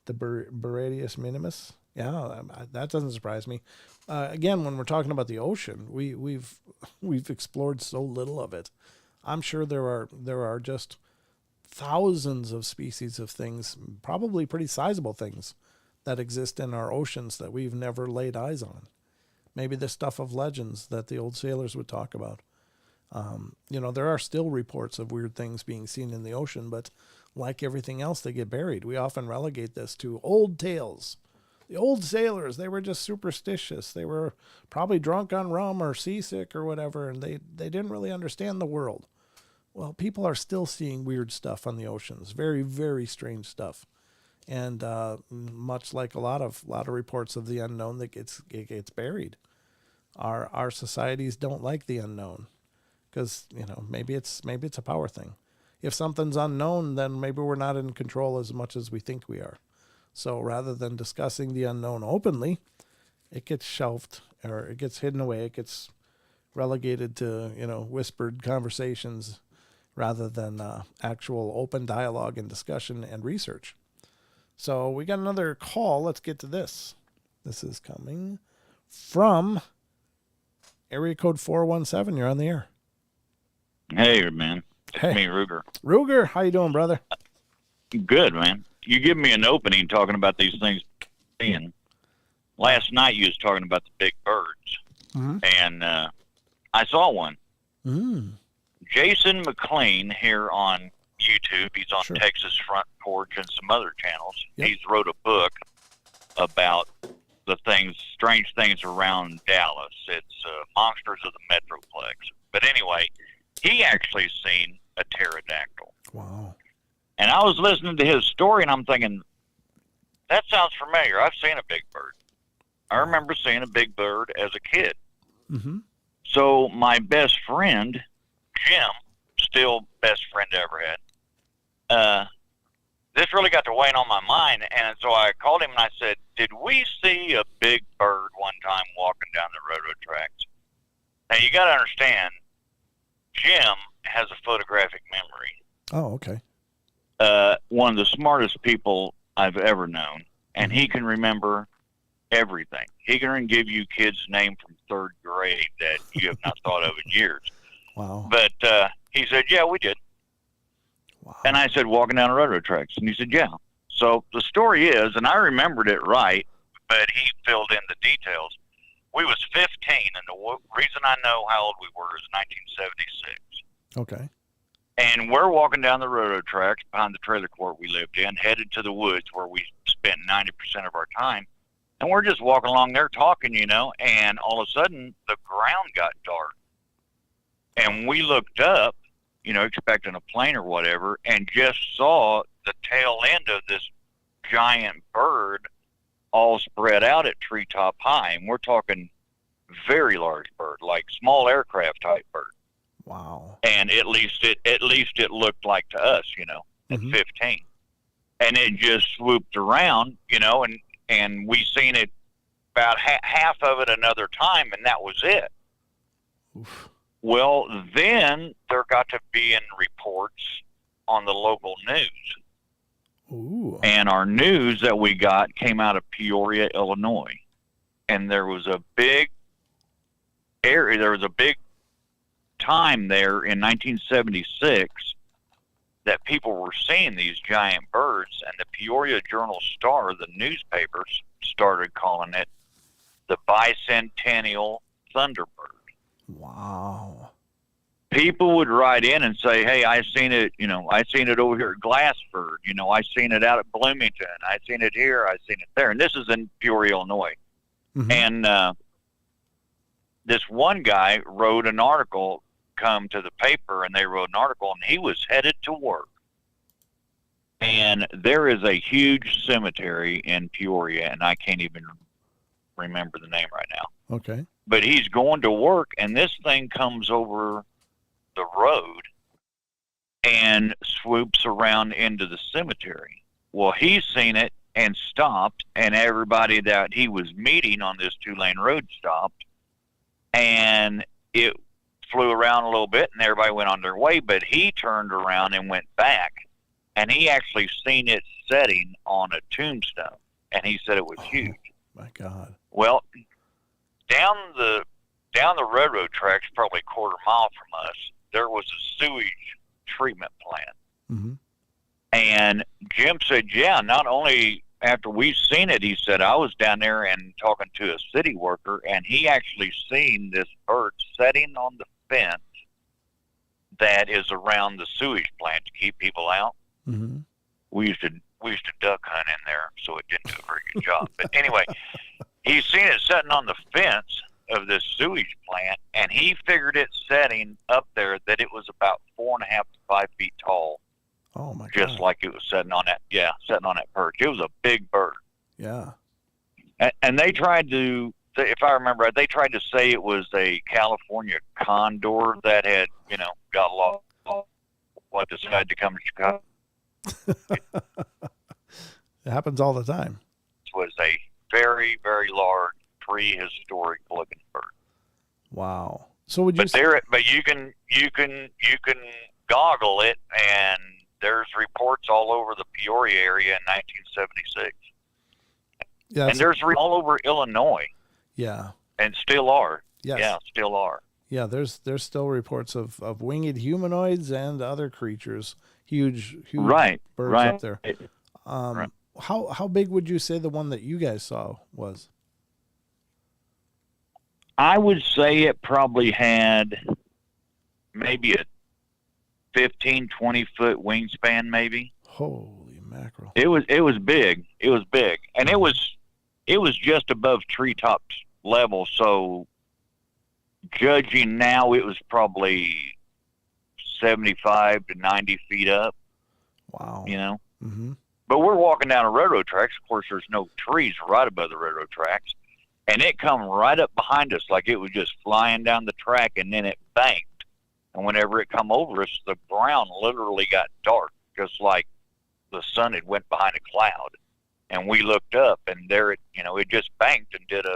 Baradius minimus. Yeah, that doesn't surprise me. Again, when we're talking about the ocean, we've explored so little of it. I'm sure there are just thousands of species of things, probably pretty sizable things, that exist in our oceans that we've never laid eyes on. Maybe the stuff of legends that the old sailors would talk about. There are still reports of weird things being seen in the ocean, but like everything else, they get buried. We often relegate this to old tales. The old sailors, they were just superstitious. They were probably drunk on rum or seasick or whatever, and they didn't really understand the world. Well, people are still seeing weird stuff on the oceans, very, very strange stuff. And much like a lot of reports of the unknown, that it gets buried. Our societies don't like the unknown, because maybe it's a power thing. If something's unknown, then maybe we're not in control as much as we think we are. So rather than discussing the unknown openly, it gets shelved, or it gets hidden away. It gets relegated to whispered conversations rather than actual open dialogue and discussion and research. So we got another call. Let's get to this. This is coming from area code 417. You're on the air. Hey, man. It's me, Ruger. Ruger, how you doing, brother? Good, man. You give me an opening talking about these things. Last night you was talking about the big birds. Mm-hmm. And I saw one. Jason McLean here on YouTube. He's on Sure. Texas Front Porch and some other channels. Yep. He's wrote a book about the strange things around Dallas. It's Monsters of the Metroplex. But anyway, he actually seen a pterodactyl. Wow. And I was listening to his story, and I'm thinking, that sounds familiar. I've seen a big bird. I remember seeing a big bird as a kid. Mm-hmm. So my best friend, Jim, still best friend I ever had, this really got to weighing on my mind, and so I called him and I said, did we see a big bird one time walking down the railroad tracks? Now, you got to understand, Jim has a photographic memory. Oh, okay. One of the smartest people I've ever known, and he can remember everything. He can give you kids' name from third grade that you have not thought of in years. Wow. But he said, yeah, we did. Wow. And I said, walking down the railroad tracks. And he said, yeah. So the story is, and I remembered it right, but he filled in the details. We was 15, and the reason I know how old we were is 1976. Okay. And we're walking down the railroad tracks behind the trailer court we lived in, headed to the woods where we spent 90% of our time. And we're just walking along there talking, and all of a sudden the ground got dark. And we looked up, expecting a plane or whatever, and just saw the tail end of this giant bird all spread out at treetop high. And we're talking very large bird, like small aircraft type bird. Wow. And at least it looked like to us, at 15. And it just swooped around, and we seen it about half of it another time, and that was it. Oof. Well, then there got to be in reports on the local news. Ooh. And our news that we got came out of Peoria, Illinois. And there was a big area, there was a big time there in 1976 that people were seeing these giant birds, and the Peoria Journal-Star, the newspaper, started calling it the bicentennial thunderbird. Wow. People would write in and say, hey, I seen it, I seen it over here at Glassford, I seen it out at Bloomington, I seen it here, I seen it there. And this is in Peoria, Illinois. Mm-hmm. And this one guy wrote an article, come to the paper, and they wrote an article, and he was headed to work. And there is a huge cemetery in Peoria, and I can't even remember the name right now. Okay. But he's going to work, and this thing comes over the road and swoops around into the cemetery. Well, he's seen it and stopped, and everybody that he was meeting on this 2-lane road stopped, and it flew around a little bit, and everybody went on their way, but he turned around and went back, and he actually seen it setting on a tombstone, and he said it was huge. My God. Well, down the railroad tracks, probably a quarter mile from us, there was a sewage treatment plant. Mm-hmm. And Jim said, yeah, not only after we seen it, he said, I was down there and talking to a city worker, and he actually seen this bird setting on the fence that is around the sewage plant to keep people out. Mm-hmm. We used to duck hunt in there, so it didn't do a very good job. But anyway, he's seen it setting on the fence of this sewage plant, and he figured it setting up there that it was about 4.5 to 5 feet tall. Oh my God. Just like it was setting on that perch. It was a big bird. Yeah. And they tried to, if I remember right, they tried to say it was a California condor that had, got lost, decided to come to Chicago. It happens all the time. It was a very, very large prehistoric looking bird. Wow. So would you But you can goggle it, and there's reports all over the Peoria area in 1976. Yeah, and there's all over Illinois. Yeah. And still are. Yes. Yeah, still are. Yeah, there's still reports of winged humanoids and other creatures, huge birds up there. Right. How big would you say the one that you guys saw was? I would say it probably had maybe a 15, 20-foot wingspan, maybe. Holy mackerel! It was big. It was big, and it was just above treetop level. So, judging now, it was probably 75 to 90 feet up. Wow. You know. Mm-hmm. But we're walking down a railroad tracks. Of course, there's no trees right above the railroad tracks, and it come right up behind us like it was just flying down the track, and then it banked. And whenever it come over us, the ground literally got dark, just like the sun had went behind a cloud. And we looked up, and there it, it just banked and did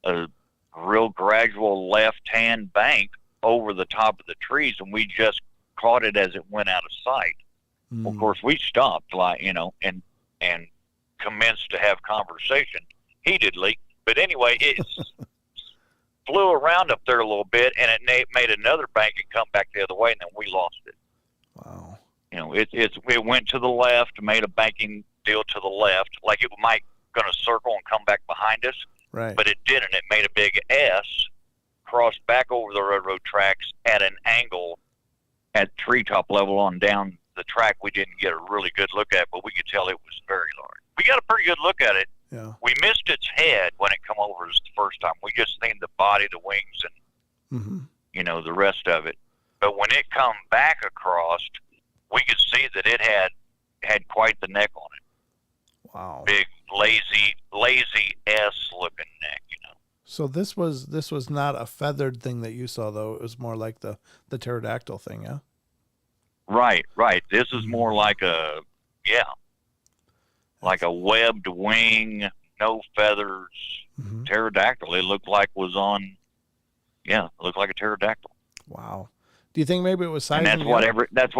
a real gradual left-hand bank over the top of the trees, and we just caught it as it went out of sight. Mm. Of course, we stopped, and commenced to have conversation heatedly. But anyway, it flew around up there a little bit, and it made another bank and come back the other way, and then we lost it. Wow. It went to the left, made a banking deal to the left, like it might going to circle and come back behind us. Right. But it didn't. It made a big S, crossed back over the railroad tracks at an angle at treetop level on down the track. We didn't get a really good look at it, but we could tell it was very large. We got a pretty good look at it. Yeah. We missed its head when it come over us the first time. We just seen the body, the wings, and Mm-hmm. the rest of it. But when it come back across, we could see that it had quite the neck on it. Wow. Big, lazy S-looking neck. So this was not a feathered thing that you saw, though. It was more like the pterodactyl thing, yeah. Right. This is more like a webbed wing, no feathers, pterodactyl. It looked like it looked like a pterodactyl. Wow. Do you think maybe it was sizing? And that's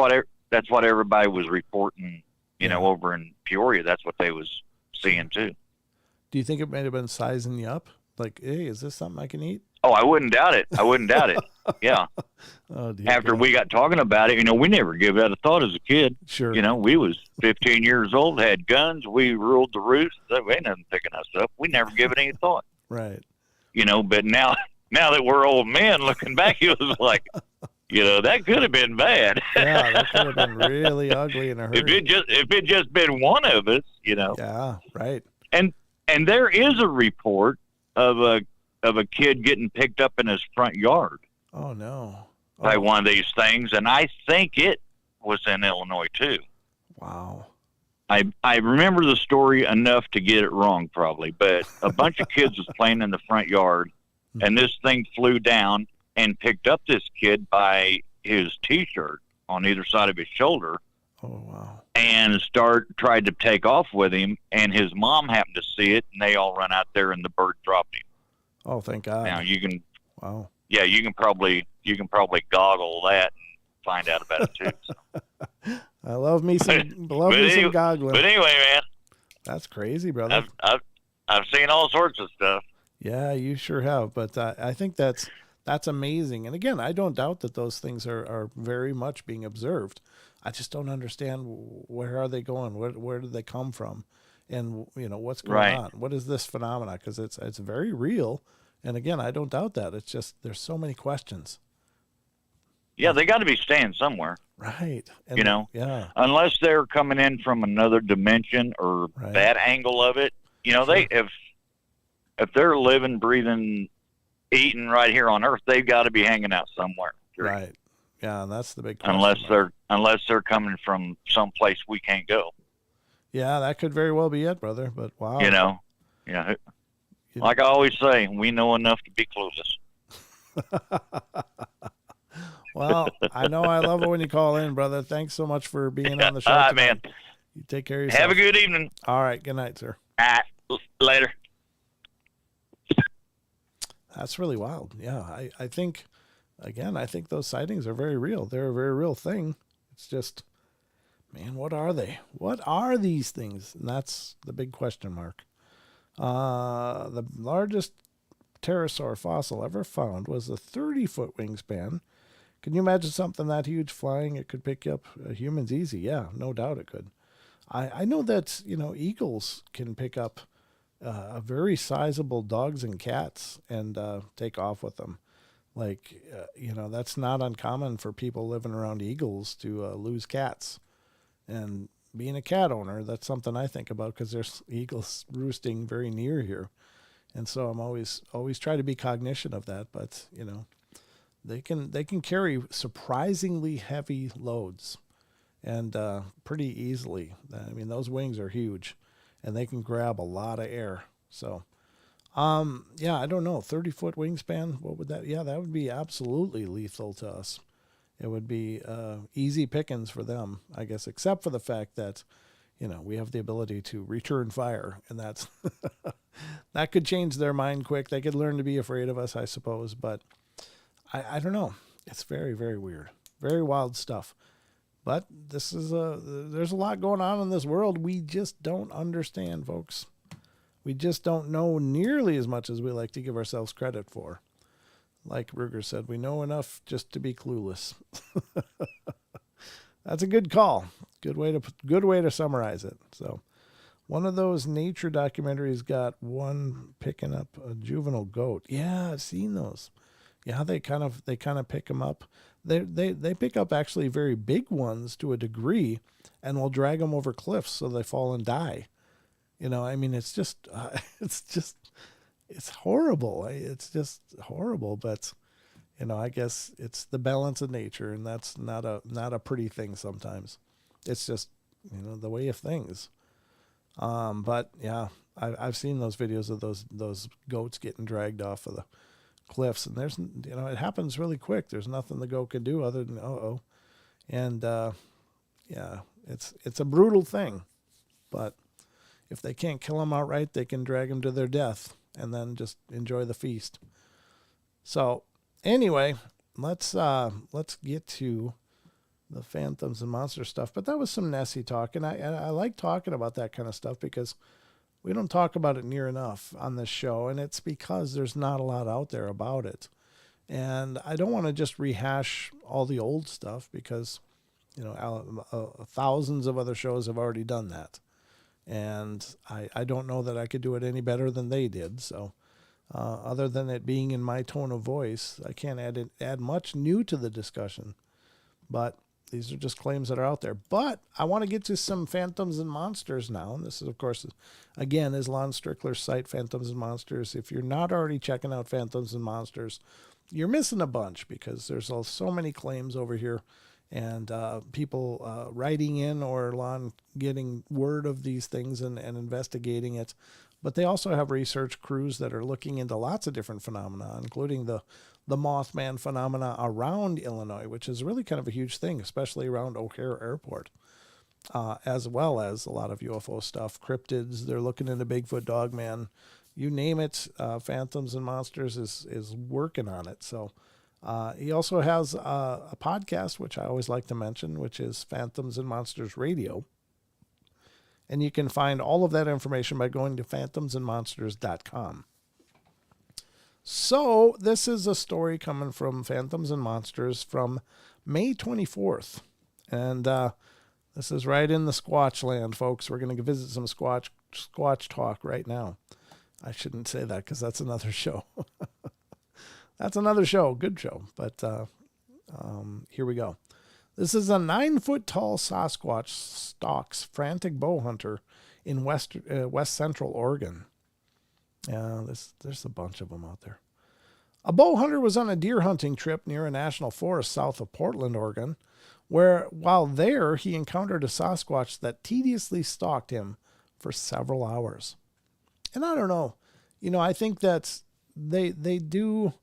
what everybody was reporting. Over in Peoria, that's what they was seeing too. Do you think it might have been sizing you up? Like, hey, is this something I can eat? Oh, I wouldn't doubt it. Yeah. Oh, dear After God. we got talking about it, we never give that a thought as a kid. Sure. We was 15 years old, had guns, we ruled the roost. There ain't nothing picking us up. We never give it any thought. Right. But now that we're old men, looking back, it was like, that could have been bad. Yeah, that could have been really ugly in a hurry. If it just been one of us, Yeah, right. And there is a report of a kid getting picked up in his front yard Oh no. by one of these things, and I think it was in Illinois too. Wow. I remember the story enough to get it wrong probably, but a bunch of kids was playing in the front yard, and this thing flew down and picked up this kid by his T-shirt on either side of his shoulder. Oh wow. And tried to take off with him, and his mom happened to see it, and they all run out there, and the bird dropped him. Oh, thank God. Now you can, Wow. yeah, you can probably goggle that and find out about it too. So. I love me some goggling. But anyway, man, That's crazy, brother. I've seen all sorts of stuff. Yeah, you sure have. But I think that's amazing. And again, I don't doubt that those things are very much being observed. I just don't understand, where are they going? Where did they come from? And what's going on? What is this phenomena? Because it's very real. And again, I don't doubt that. It's just there's so many questions. Yeah, they got to be staying somewhere. Right. And yeah. Unless they're coming in from another dimension or that angle of it. They if they're living, breathing, eating right here on Earth, they've got to be hanging out somewhere. Right. Yeah, and that's the big question. Unless they're coming from someplace we can't go. Yeah, that could very well be it, brother. But wow. Yeah. Like I always say, we know enough to be clueless. Well, I know I love it when you call in, brother. Thanks so much for being on the show. All right, tonight. man. You take care of yourself. Have a good evening. All right. Good night, sir. Later. That's really wild. Yeah, I think, again, I think those sightings are very real. They're a very real thing. It's just, man, what are they? What are these things? And that's the big question mark. The largest pterosaur fossil ever found was a 30-foot wingspan. Can you imagine something that huge flying? It could pick up humans easy. Yeah, no doubt it could. I know that, eagles can pick up a very sizable dogs and cats and take off with them. That's not uncommon for people living around eagles to lose cats. And being a cat owner, that's something I think about because there's eagles roosting very near here. And so I'm always try to be cognizant of that. But, they can carry surprisingly heavy loads and pretty easily. I mean, those wings are huge and they can grab a lot of air. So, I don't know, 30-foot wingspan. What would that? Yeah, that would be absolutely lethal to us. It would be easy pickings for them, I guess, except for the fact that, we have the ability to return fire, and that's that could change their mind quick. They could learn to be afraid of us, I suppose, but I don't know. It's very, very weird, very wild stuff. But there's a lot going on in this world we just don't understand, folks. We just don't know nearly as much as we like to give ourselves credit for. Like Ruger said, we know enough just to be clueless. That's a good call. Good way to summarize it. So, one of those nature documentaries got one picking up a juvenile goat. Yeah, I've seen those. Yeah, they kind of pick them up. They pick up actually very big ones to a degree, and will drag them over cliffs so they fall and die. It's just it's horrible. It's just horrible, but I guess it's the balance of nature, and that's not a pretty thing sometimes. It's just, the way of things. But yeah, I've seen those videos of those goats getting dragged off of the cliffs, and there's, it happens really quick. There's nothing the goat can do other than, and, it's a brutal thing, but if they can't kill them outright, they can drag them to their death and then just enjoy the feast. So anyway, let's get to the phantoms and monster stuff. But that was some Nessie talk, and I like talking about that kind of stuff because we don't talk about it near enough on this show, and it's because there's not a lot out there about it. And I don't want to just rehash all the old stuff because, thousands of other shows have already done that. And I don't know that I could do it any better than they did. So other than it being in my tone of voice, I can't add much new to the discussion. But these are just claims that are out there. But I want to get to some phantoms and monsters now. And this is, of course, again, is Lon Strickler's site, Phantoms and Monsters. If you're not already checking out Phantoms and Monsters, you're missing a bunch because there's so many claims over here. And people writing in or Lon getting word of these things and investigating it. But they also have research crews that are looking into lots of different phenomena, including the Mothman phenomena around Illinois, which is really kind of a huge thing, especially around O'Hare Airport, as well as a lot of UFO stuff. Cryptids, they're looking into Bigfoot, Dogman, you name it. Phantoms and Monsters is working on it. So he also has a podcast, which I always like to mention, which is Phantoms and Monsters Radio. And you can find all of that information by going to phantomsandmonsters.com. So this is a story coming from Phantoms and Monsters from May 24th. And this is right in the Squatch land, folks. We're going to visit some Squatch talk right now. I shouldn't say that because that's another show. That's another show. Good show. But here we go. This is a 9-foot-tall Sasquatch stalks frantic bow hunter in west central Oregon. There's a bunch of them out there. A bow hunter was on a deer hunting trip near a national forest south of Portland, Oregon, where while there he encountered a Sasquatch that tediously stalked him for several hours. And I don't know, I think that they do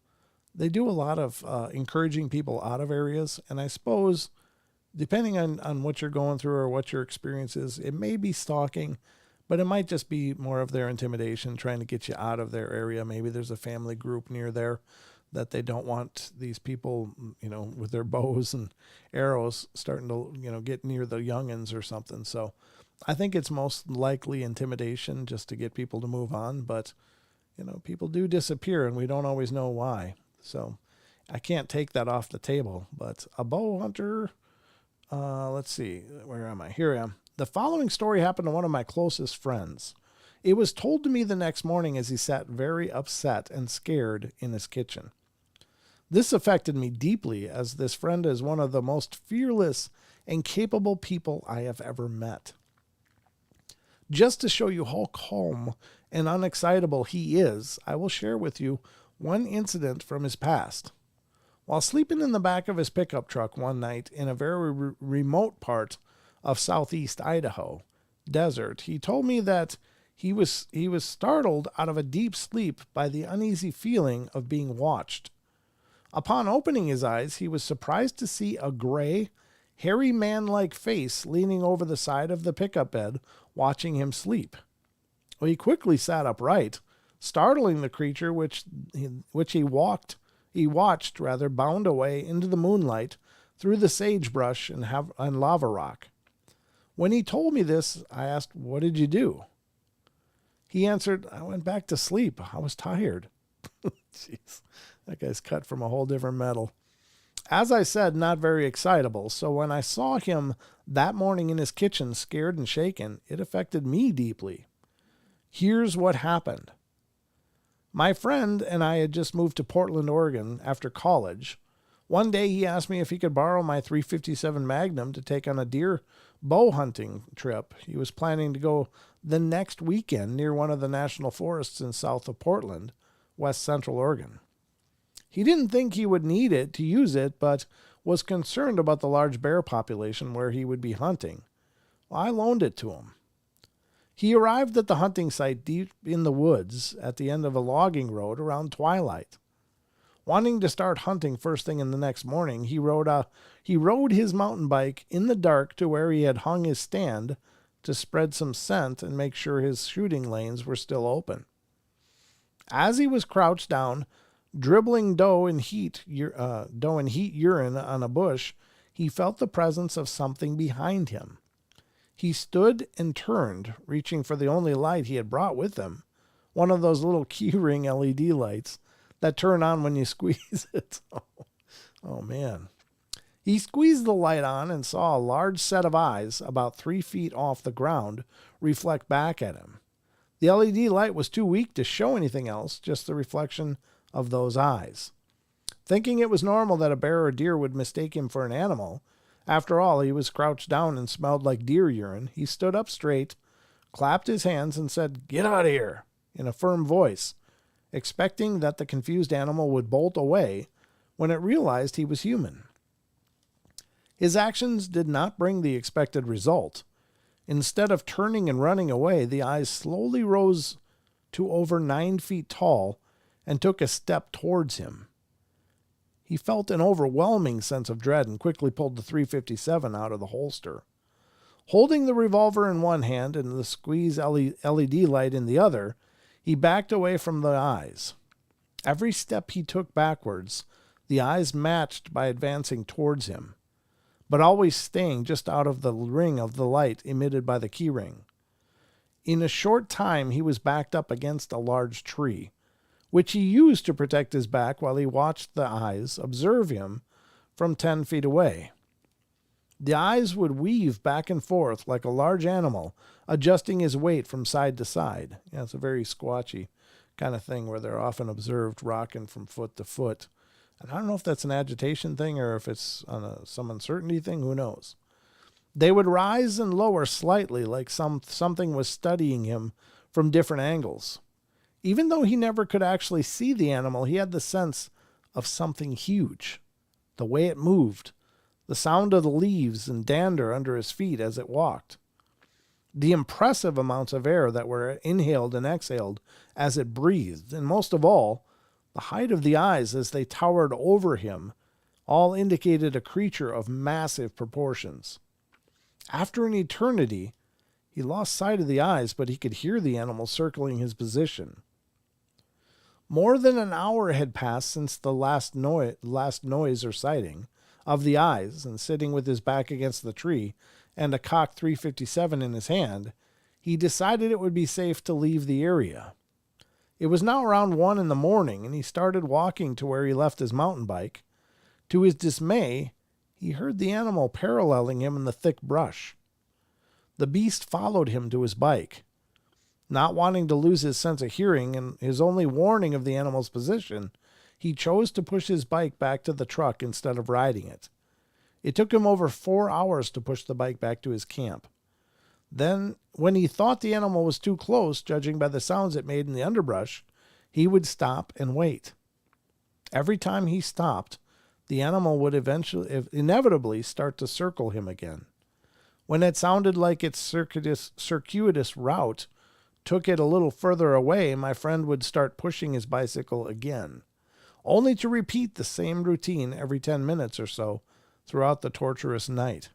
a lot of encouraging people out of areas, and I suppose depending on what you're going through or what your experience is, it may be stalking, but it might just be more of their intimidation, trying to get you out of their area. Maybe there's a family group near there that they don't want these people, with their bows and arrows starting to, get near the youngins or something. So I think it's most likely intimidation just to get people to move on. But, people do disappear and we don't always know why. So I can't take that off the table. But a bow hunter, let's see, where am I? Here I am. The following story happened to one of my closest friends. It was told to me the next morning as he sat very upset and scared in his kitchen. This affected me deeply, as this friend is one of the most fearless and capable people I have ever met. Just to show you how calm and unexcitable he is, I will share with you one incident from his past. While sleeping in the back of his pickup truck one night in a very remote part of southeast Idaho desert, he told me that he was startled out of a deep sleep by the uneasy feeling of being watched. Upon opening his eyes, he was surprised to see a gray, hairy man-like face leaning over the side of the pickup bed, watching him sleep. Well, he quickly sat upright, startling the creature which he watched bound away into the moonlight through the sagebrush and lava rock. When he told me this, I asked, "What did you do?" He answered, "I went back to sleep. I was tired." Jeez, that guy's cut from a whole different metal. As I said, not very excitable, so when I saw him that morning in his kitchen, scared and shaken, it affected me deeply. Here's what happened. My friend and I had just moved to Portland, Oregon after college. One day he asked me if he could borrow my .357 Magnum to take on a deer bow hunting trip. He was planning to go the next weekend near one of the national forests in south of Portland, west central Oregon. He didn't think he would need it to use it, but was concerned about the large bear population where he would be hunting. Well, I loaned it to him. He arrived at the hunting site deep in the woods at the end of a logging road around twilight. Wanting to start hunting first thing in the next morning, he rode his mountain bike in the dark to where he had hung his stand to spread some scent and make sure his shooting lanes were still open. As he was crouched down, dribbling dough and heat urine on a bush, he felt the presence of something behind him. He stood and turned, reaching for the only light he had brought with him, one of those little keyring LED lights that turn on when you squeeze it. Oh, man. He squeezed the light on and saw a large set of eyes about 3 feet off the ground reflect back at him. The LED light was too weak to show anything else, just the reflection of those eyes. Thinking it was normal that a bear or deer would mistake him for an animal, after all, he was crouched down and smelled like deer urine, he stood up straight, clapped his hands, and said, "Get out of here," in a firm voice, expecting that the confused animal would bolt away when it realized he was human. His actions did not bring the expected result. Instead of turning and running away, the eyes slowly rose to over 9 feet tall and took a step towards him. He felt an overwhelming sense of dread and quickly pulled the .357 out of the holster. Holding the revolver in one hand and the squeeze LED light in the other, he backed away from the eyes. Every step he took backwards, the eyes matched by advancing towards him, but always staying just out of the ring of the light emitted by the keyring. In a short time, he was backed up against a large tree, which he used to protect his back while he watched the eyes observe him from 10 feet away. The eyes would weave back and forth like a large animal, adjusting his weight from side to side. Yeah, it's a very squatchy kind of thing where they're often observed rocking from foot to foot. And I don't know if that's an agitation thing or if it's on some uncertainty thing, who knows. They would rise and lower slightly like something was studying him from different angles. Even though he never could actually see the animal, he had the sense of something huge. The way it moved, the sound of the leaves and dander under his feet as it walked, the impressive amounts of air that were inhaled and exhaled as it breathed, and most of all, the height of the eyes as they towered over him, all indicated a creature of massive proportions. After an eternity, he lost sight of the eyes, but he could hear the animal circling his position. More than an hour had passed since the last noise or sighting of the eyes, and sitting with his back against the tree and a cocked .357 in his hand, he decided it would be safe to leave the area. It was now around 1 a.m, and he started walking to where he left his mountain bike. To his dismay, he heard the animal paralleling him in the thick brush. The beast followed him to his bike. Not wanting to lose his sense of hearing and his only warning of the animal's position, he chose to push his bike back to the truck instead of riding it. It took him over 4 hours to push the bike back to his camp. Then, when he thought the animal was too close, judging by the sounds it made in the underbrush, he would stop and wait. Every time he stopped, the animal would inevitably start to circle him again. When it sounded like its circuitous route took it a little further away, my friend would start pushing his bicycle again, only to repeat the same routine every 10 minutes or so throughout the torturous night.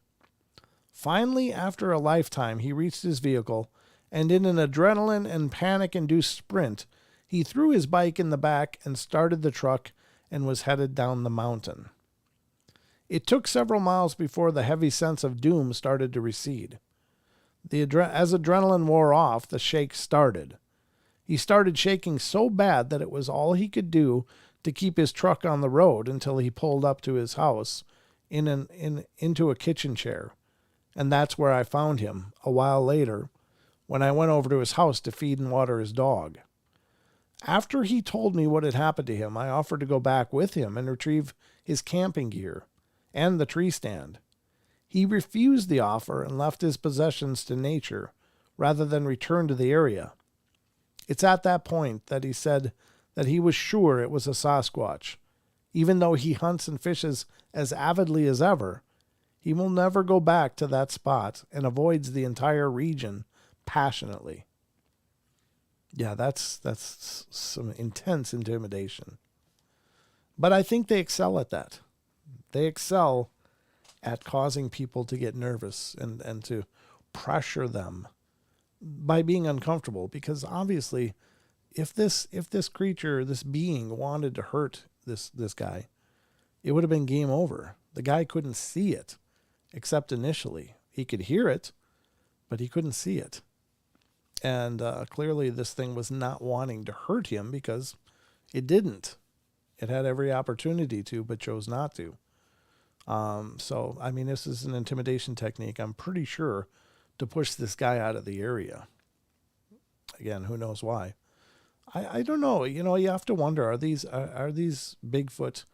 Finally, after a lifetime, he reached his vehicle, and in an adrenaline and panic-induced sprint, he threw his bike in the back and started the truck and was headed down the mountain. It took several miles before the heavy sense of doom started to recede. As adrenaline wore off, the shake started. He started shaking so bad that it was all he could do to keep his truck on the road until he pulled up to his house into a kitchen chair. And that's where I found him a while later when I went over to his house to feed and water his dog. After he told me what had happened to him, I offered to go back with him and retrieve his camping gear and the tree stand. He refused the offer and left his possessions to nature rather than return to the area. It's at that point that he said that he was sure it was a Sasquatch. Even though he hunts and fishes as avidly as ever, he will never go back to that spot and avoids the entire region passionately. Yeah, that's some intense intimidation. But I think they excel at that. They excel at causing people to get nervous and to pressure them by being uncomfortable. Because obviously, if this creature, this being wanted to hurt this guy, it would have been game over. The guy couldn't see it, except initially. He could hear it, but he couldn't see it. And clearly this thing was not wanting to hurt him because it didn't. It had every opportunity to, but chose not to. So, I mean, this is an intimidation technique, I'm pretty sure, to push this guy out of the area. Again, who knows why? I don't know. You know, you have to wonder, are these Bigfoot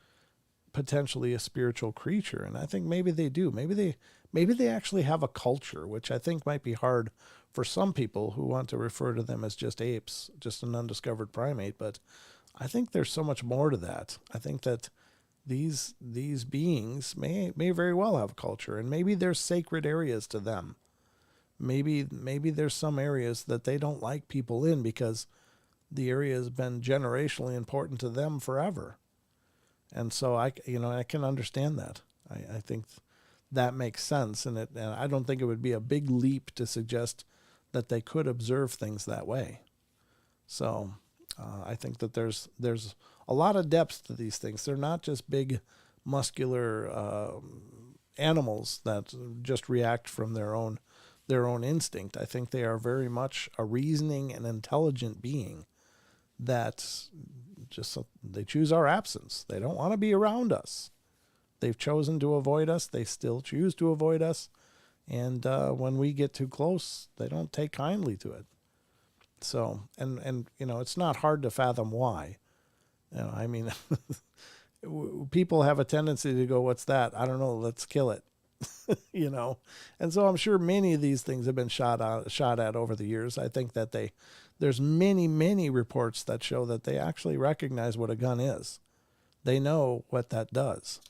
potentially a spiritual creature? And I think maybe they do. Maybe they actually have a culture, which I think might be hard for some people who want to refer to them as just apes, just an undiscovered primate. But I think there's so much more to that. I think that these beings may very well have a culture, and maybe there's sacred areas to them. Maybe there's some areas that they don't like people in because the area has been generationally important to them forever. And so I can understand that. I think that makes sense, and I don't think it would be a big leap to suggest that they could observe things that way. So I think that there's a lot of depth to these things. They're not just big, muscular animals that just react from their own instinct. I think they are very much a reasoning and intelligent being that they choose our absence. They don't want to be around us. They've chosen to avoid us. They still choose to avoid us. And when we get too close, they don't take kindly to it. So, and it's not hard to fathom why. I mean, people have a tendency to go, what's that? I don't know, let's kill it. And so I'm sure many of these things have been shot at over the years. I think that there's many reports that show that they actually recognize what a gun is. They know what that does.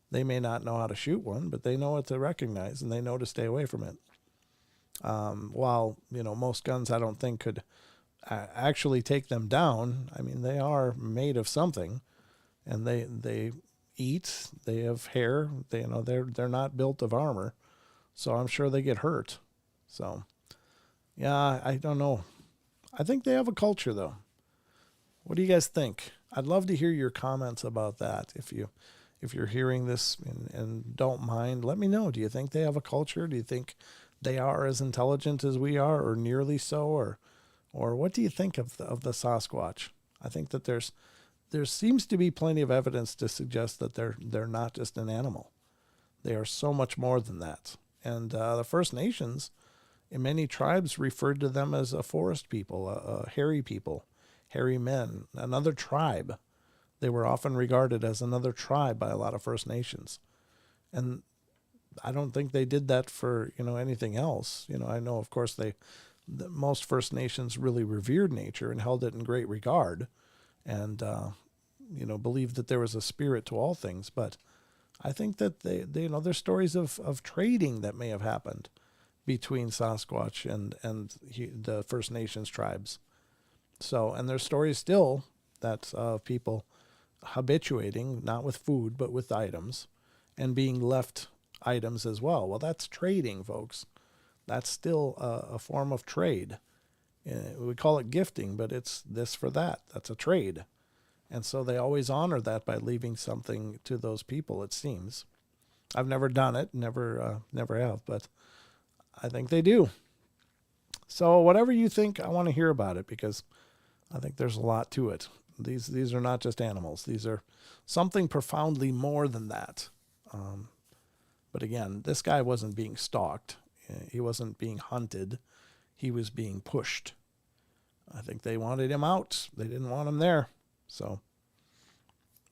They may not know how to shoot one, but they know what to recognize, and they know to stay away from it. While, most guns I don't think could actually take them down. I mean, they are made of something, and they eat, they have hair, they're not built of armor. So I'm sure they get hurt. So, yeah, I don't know. I think they have a culture, though. What do you guys think? I'd love to hear your comments about that. If you're hearing this and don't mind, let me know. Do you think they have a culture? Do you think they are as intelligent as we are, or nearly so? Or what do you think of the Sasquatch? I think that there seems to be plenty of evidence to suggest that they're not just an animal. They are so much more than that. And the First Nations, in many tribes, referred to them as a forest people, a hairy people, hairy men, another tribe They were often regarded as another tribe by a lot of First Nations. And I don't think they did that for, anything else. I know, of course, most First Nations really revered nature and held it in great regard and, believed that there was a spirit to all things. But I think that there's stories of trading that may have happened between Sasquatch and the First Nations tribes. So, and there's stories still that people habituating, not with food, but with items, and being left items as well. Well, that's trading, folks. That's still a form of trade. We call it gifting, but it's this for that. That's a trade. And so they always honor that by leaving something to those people, it seems. I've never done it, never have, but I think they do. So whatever you think, I want to hear about it because I think there's a lot to it. These are not just animals. These are something profoundly more than that. But again, this guy wasn't being stalked. He wasn't being hunted. He was being pushed. I think they wanted him out. They didn't want him there. So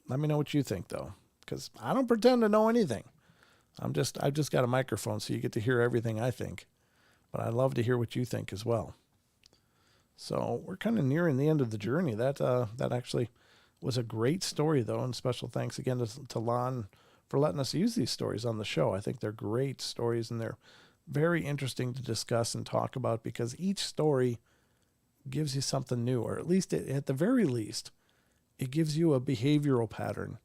let me know what you think, though, because I don't pretend to know anything. I've just got a microphone, so you get to hear everything I think. But I'd love to hear what you think as well. So we're kind of nearing the end of the journey. That actually was a great story, though, and special thanks again to Lon for letting us use these stories on the show. I think they're great stories, and they're very interesting to discuss and talk about because each story gives you something new, or at least at the very least, it gives you a behavioral pattern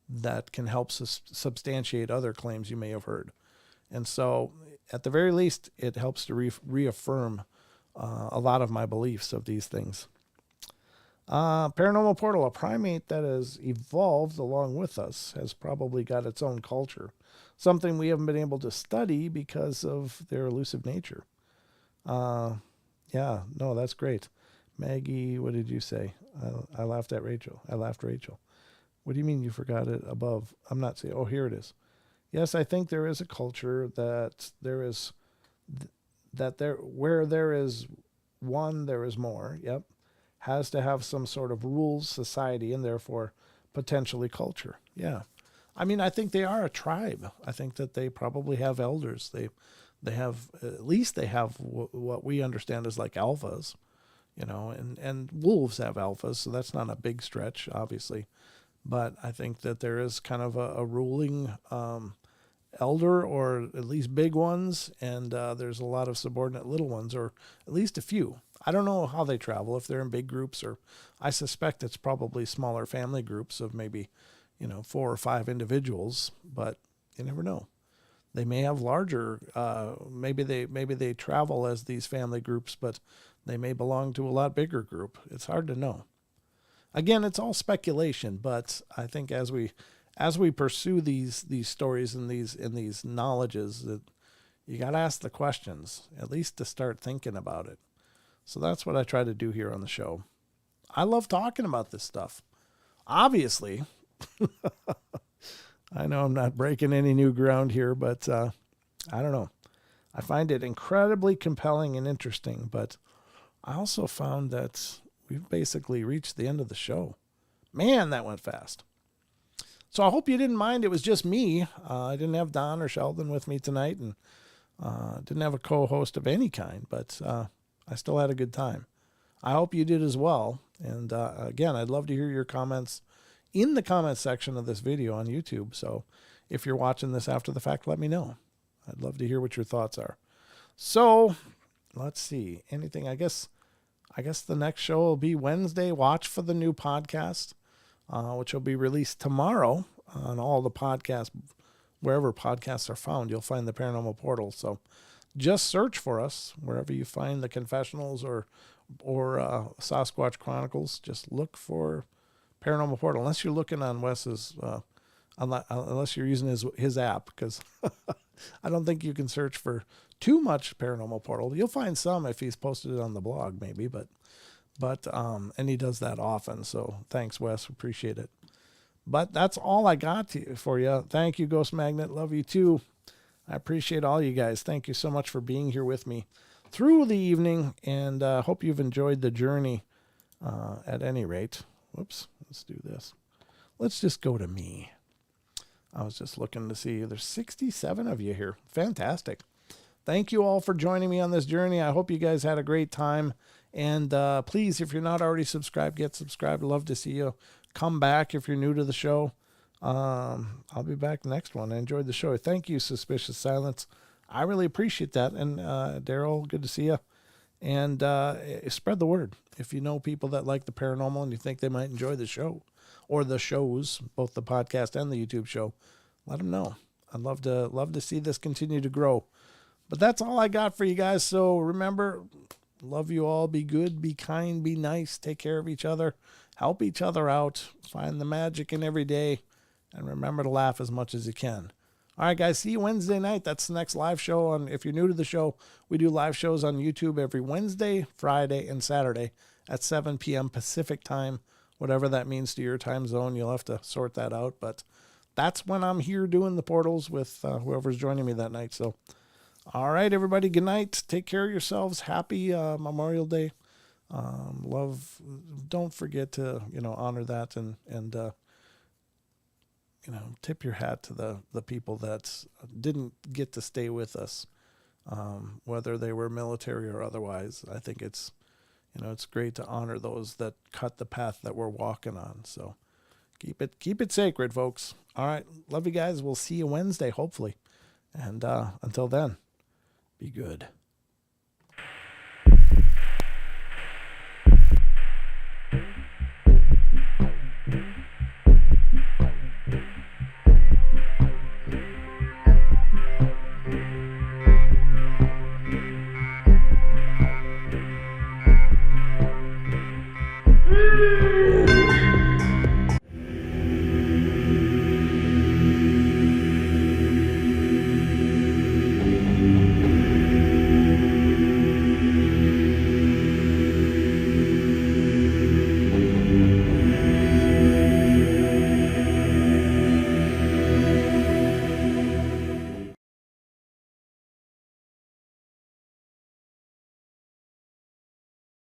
that can help substantiate other claims you may have heard. And so at the very least, it helps to reaffirm a lot of my beliefs of these things. Paranormal Portal, a primate that has evolved along with us, has probably got its own culture, something we haven't been able to study because of their elusive nature. Yeah, no, that's great. Maggie, what did you say? I laughed at Rachel. I laughed Rachel. What do you mean you forgot it above? I'm not saying, oh, here it is. Yes, I think there is a culture that there is, where there is one, there is more. Yep. Has to have some sort of rules, society, and therefore potentially culture. Yeah. I mean, I think they are a tribe. I think that they probably have elders. They have, at least they have what we understand as like alphas, and wolves have alphas. So that's not a big stretch, obviously. But I think that there is kind of a ruling elder, or at least big ones, and there's a lot of subordinate little ones, or at least a few. I don't know how they travel, if they're in big groups, or I suspect it's probably smaller family groups of maybe, 4 or 5 individuals, but you never know. They may have larger, maybe they travel as these family groups, but they may belong to a lot bigger group. It's hard to know. Again, it's all speculation, but I think as we pursue these stories and these knowledges, that you got to ask the questions, at least to start thinking about it. So that's what I try to do here on the show. I love talking about this stuff. Obviously, I know I'm not breaking any new ground here, but I don't know. I find it incredibly compelling and interesting, but I also found that we've basically reached the end of the show. Man, that went fast. So I hope you didn't mind. It was just me. I didn't have Don or Sheldon with me tonight, and didn't have a co-host of any kind, but I still had a good time. I hope you did as well. And again, I'd love to hear your comments in the comments section of this video on YouTube. So if you're watching this after the fact, let me know. I'd love to hear what your thoughts are. So let's see. Anything? I guess the next show will be Wednesday. Watch for the new podcast, which will be released tomorrow on all the podcasts. Wherever podcasts are found, you'll find the Paranormal Portal. So just search for us wherever you find the Confessionals or Sasquatch Chronicles. Just look for Paranormal Portal, unless you're looking on Wes's, unless you're using his app, because I don't think you can search for too much Paranormal Portal. You'll find some if he's posted it on the blog, maybe, but and he does that often. So thanks, Wes, appreciate it. But that's all I got for you. Thank you, Ghost Magnet. Love you too. I appreciate all you guys. Thank you so much for being here with me through the evening, and hope you've enjoyed the journey at any rate. Whoops, let's do this. let's just go to me. I was just looking to see. There's 67 of you here. Fantastic. Thank you all for joining me on this journey. I hope you guys had a great time. And please, if you're not already subscribed, get subscribed. Love to see you. Come back if you're new to the show. I'll be back next one. I enjoyed the show. Thank you, Suspicious Silence. I really appreciate that. And Daryl, good to see you. And spread the word. If you know people that like the paranormal and you think they might enjoy the show or the shows, both the podcast and the YouTube show, let them know. I'd love to see this continue to grow. But that's all I got for you guys. So remember, love you all. Be good, be kind, be nice. Take care of each other. Help each other out. Find the magic in every day. And remember to laugh as much as you can. All right, guys. See you Wednesday night. That's the next live show. If you're new to the show, we do live shows on YouTube every Wednesday, Friday, and Saturday at 7 p.m. Pacific time. Whatever that means to your time zone, you'll have to sort that out. But that's when I'm here doing the portals with whoever's joining me that night. So, all right, everybody. Good night. Take care of yourselves. Happy Memorial Day. Love. Don't forget to honor that and tip your hat to the people that didn't get to stay with us, whether they were military or otherwise. I think it's great to honor those that cut the path that we're walking on. So keep it sacred, folks. All right. Love you guys. We'll see you Wednesday, hopefully. And until then, be good.